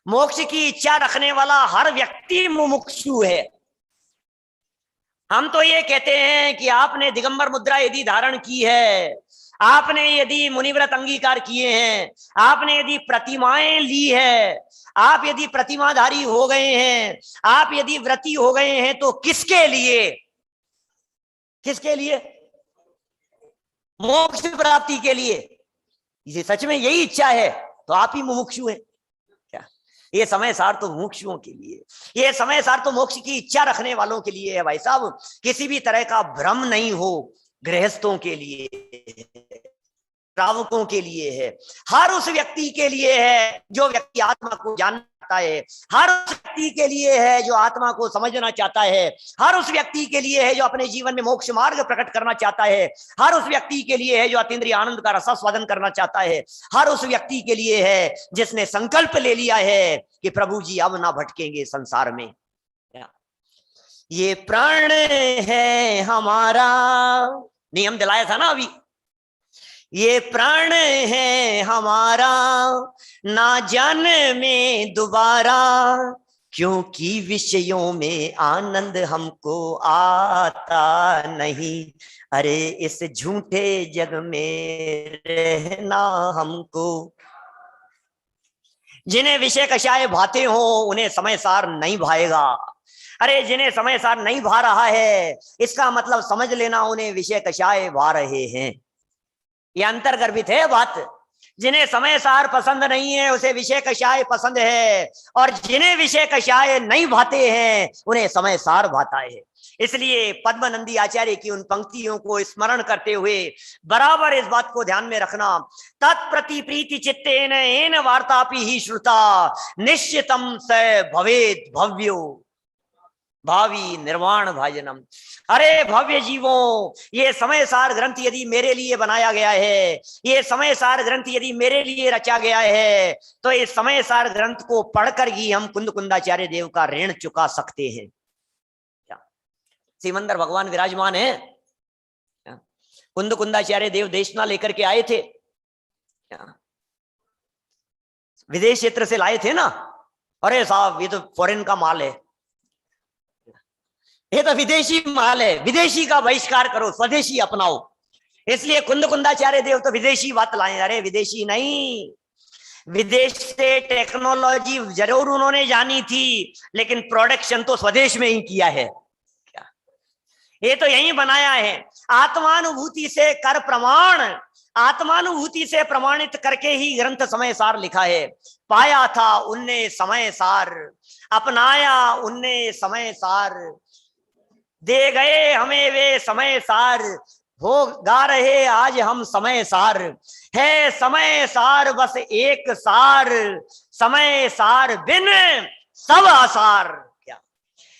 मोक्ष की इच्छा रखने वाला हर व्यक्ति मुमुक्षु है। हम तो ये कहते हैं कि आपने दिगंबर मुद्रा यदि धारण की है, आपने यदि मुनिव्रत अंगीकार किए हैं, आपने यदि प्रतिमाएं ली है, आप यदि प्रतिमाधारी हो गए हैं, आप यदि व्रती हो गए हैं, तो किसके लिए? किसके लिए? मोक्ष प्राप्ति के लिए। ये सच में यही इच्छा है तो आप ही मुमुक्षु हैं क्या? ये समय सार तो मुमुक्षुओं के लिए, ये समय सार तो मोक्ष की इच्छा रखने वालों के लिए है भाई साहब। किसी भी तरह का भ्रम नहीं हो, गृहस्थों के लिए, श्रावकों के लिए है, हर उस व्यक्ति के लिए है जो व्यक्ति आत्मा को जानता है, हर उस व्यक्ति के लिए है जो आत्मा को समझना चाहता है, हर उस व्यक्ति के लिए है जो अपने जीवन में मोक्ष मार्ग प्रकट करना चाहता है, हर उस व्यक्ति के लिए है जो अतीन्द्रिय आनंद का रसास्वादन करना चाहता है, हर उस व्यक्ति के लिए है जिसने संकल्प ले लिया है कि प्रभु जी अब ना भटकेंगे संसार में। ये प्राण है हमारा, नियम दिलाया था ना अभी, ये प्राण है हमारा ना जाने में दोबारा, क्योंकि विषयों में आनंद हमको आता नहीं। अरे इस झूठे जग में रहना हमको। जिन्हें विषय कषाय भाते हो उन्हें समय सार नहीं भाएगा। अरे जिन्हें समय सार नहीं भा रहा है, इसका मतलब समझ लेना उन्हें विषय कषाय भा रहे हैं। यह अंतर्गर्भित है बात। जिन्हें समय सार पसंद नहीं है उसे विषय कषाय पसंद है, और जिन्हें विषय कषाय नहीं भाते हैं उन्हें समय सार भाता है। इसलिए पद्मनंदी आचार्य की उन पंक्तियों को स्मरण करते हुए बराबर इस बात को ध्यान में रखना, तत्प्रति प्रीति चित्तेन येन वार्तापि ही श्रुता निश्चितम स भवेद भव्यो भावी निर्वाण भाजनम। अरे भव्य जीवों, ये समय सार ग्रंथ यदि मेरे लिए बनाया गया है, ये समय सार ग्रंथ यदि मेरे लिए रचा गया है, तो इस समय सार ग्रंथ को पढ़कर ही हम कुंद कुंदाचार्य देव का ऋण चुका सकते हैं। सिमंदर भगवान विराजमान है, कुंद कुंदाचार्य देव देशना लेकर के आए थे, विदेश क्षेत्र से लाए थे ना। अरे साहब ये तो फॉरेन का माल है, ये तो विदेशी माल है, विदेशी का बहिष्कार करो, स्वदेशी अपनाओ। इसलिए कुंद कुंदाचार्य देव तो विदेशी बात लाए। अरे विदेशी नहीं, विदेश से टेक्नोलॉजी जरूर उन्होंने जानी थी, लेकिन प्रोडक्शन तो स्वदेश में ही किया है। क्या ये तो यही बनाया है। आत्मानुभूति से कर प्रमाण, आत्मानुभूति से प्रमाणित करके ही ग्रंथ समय सार लिखा है। पाया था उनने समय सार, अपनाया उनने समय सार, दे गए हमें वे समय सार, हो गा रहे आज हम समय सार। है समय सार बस एक सार, समय सार बिन सब आसार। क्या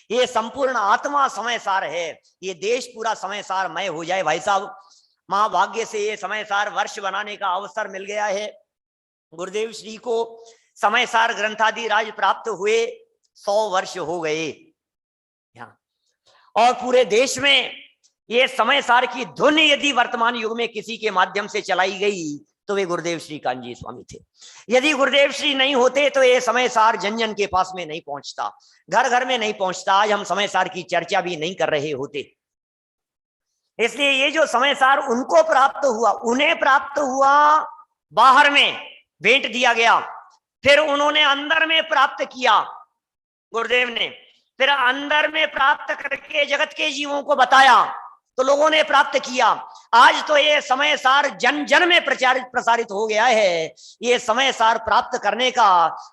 ये संपूर्ण आत्मा समय सार है। ये देश पूरा समय सारमय हो जाए भाई साहब। महाभाग्य से ये समय सार वर्ष बनाने का अवसर मिल गया है। गुरुदेव श्री को समय सार ग्रंथादि राज प्राप्त हुए 100 वर्ष हो गए और पूरे देश में ये समय सार की धुन यदि वर्तमान युग में किसी के माध्यम से चलाई गई तो वे गुरुदेव श्री कान्जी स्वामी थे। यदि गुरुदेव श्री नहीं होते तो ये समय सार जन जन के पास में नहीं पहुंचता, घर घर में नहीं पहुंचता, आज हम समय सार की चर्चा भी नहीं कर रहे होते। इसलिए ये जो समय सार उनको प्राप्त हुआ, उन्हें प्राप्त हुआ, बाहर में भेंट दिया गया, फिर उन्होंने अंदर में प्राप्त किया गुरुदेव ने, फिर अंदर में प्राप्त करके जगत के जीवों को बताया तो लोगों ने प्राप्त किया। आज तो ये समय सार जन जन में प्रसारित हो गया है। ये समय सार प्राप्त करने का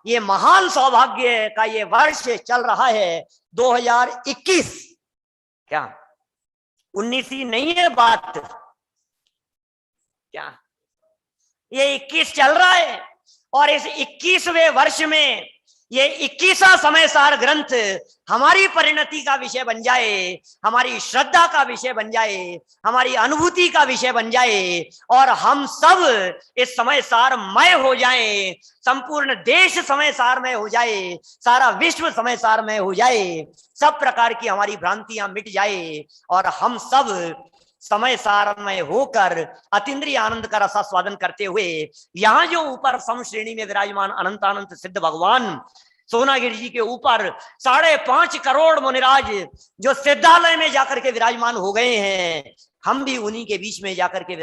ये महान सौभाग्य का ये वर्ष चल रहा है 2021। क्या 19 ही नहीं है बात, क्या ये 21 चल रहा है। और इस 21वें वर्ष में ये 21वां समय सार ग्रंथ हमारी परिणति का विषय बन जाए, हमारी श्रद्धा का विषय बन जाए, हमारी अनुभूति का विषय बन जाए और हम सब इस समय सारमय हो जाएं। संपूर्ण देश समय सारमय हो जाए, सारा विश्व समय सारमय हो जाए, सब प्रकार की हमारी भ्रांतियां मिट जाए और हम सब समय सारमय होकर अतीन्द्रिय आनंद का रसास्वादन करते हुए यहाँ जो ऊपर सम श्रेणी में विराजमान अनंत अनंत सिद्ध भगवान सोनागिरी जी के ऊपर 5.5 करोड़ मुनिराज जो सिद्धालय में जाकर के विराजमान हो गए हैं, हम भी उन्हीं के बीच में जाकर के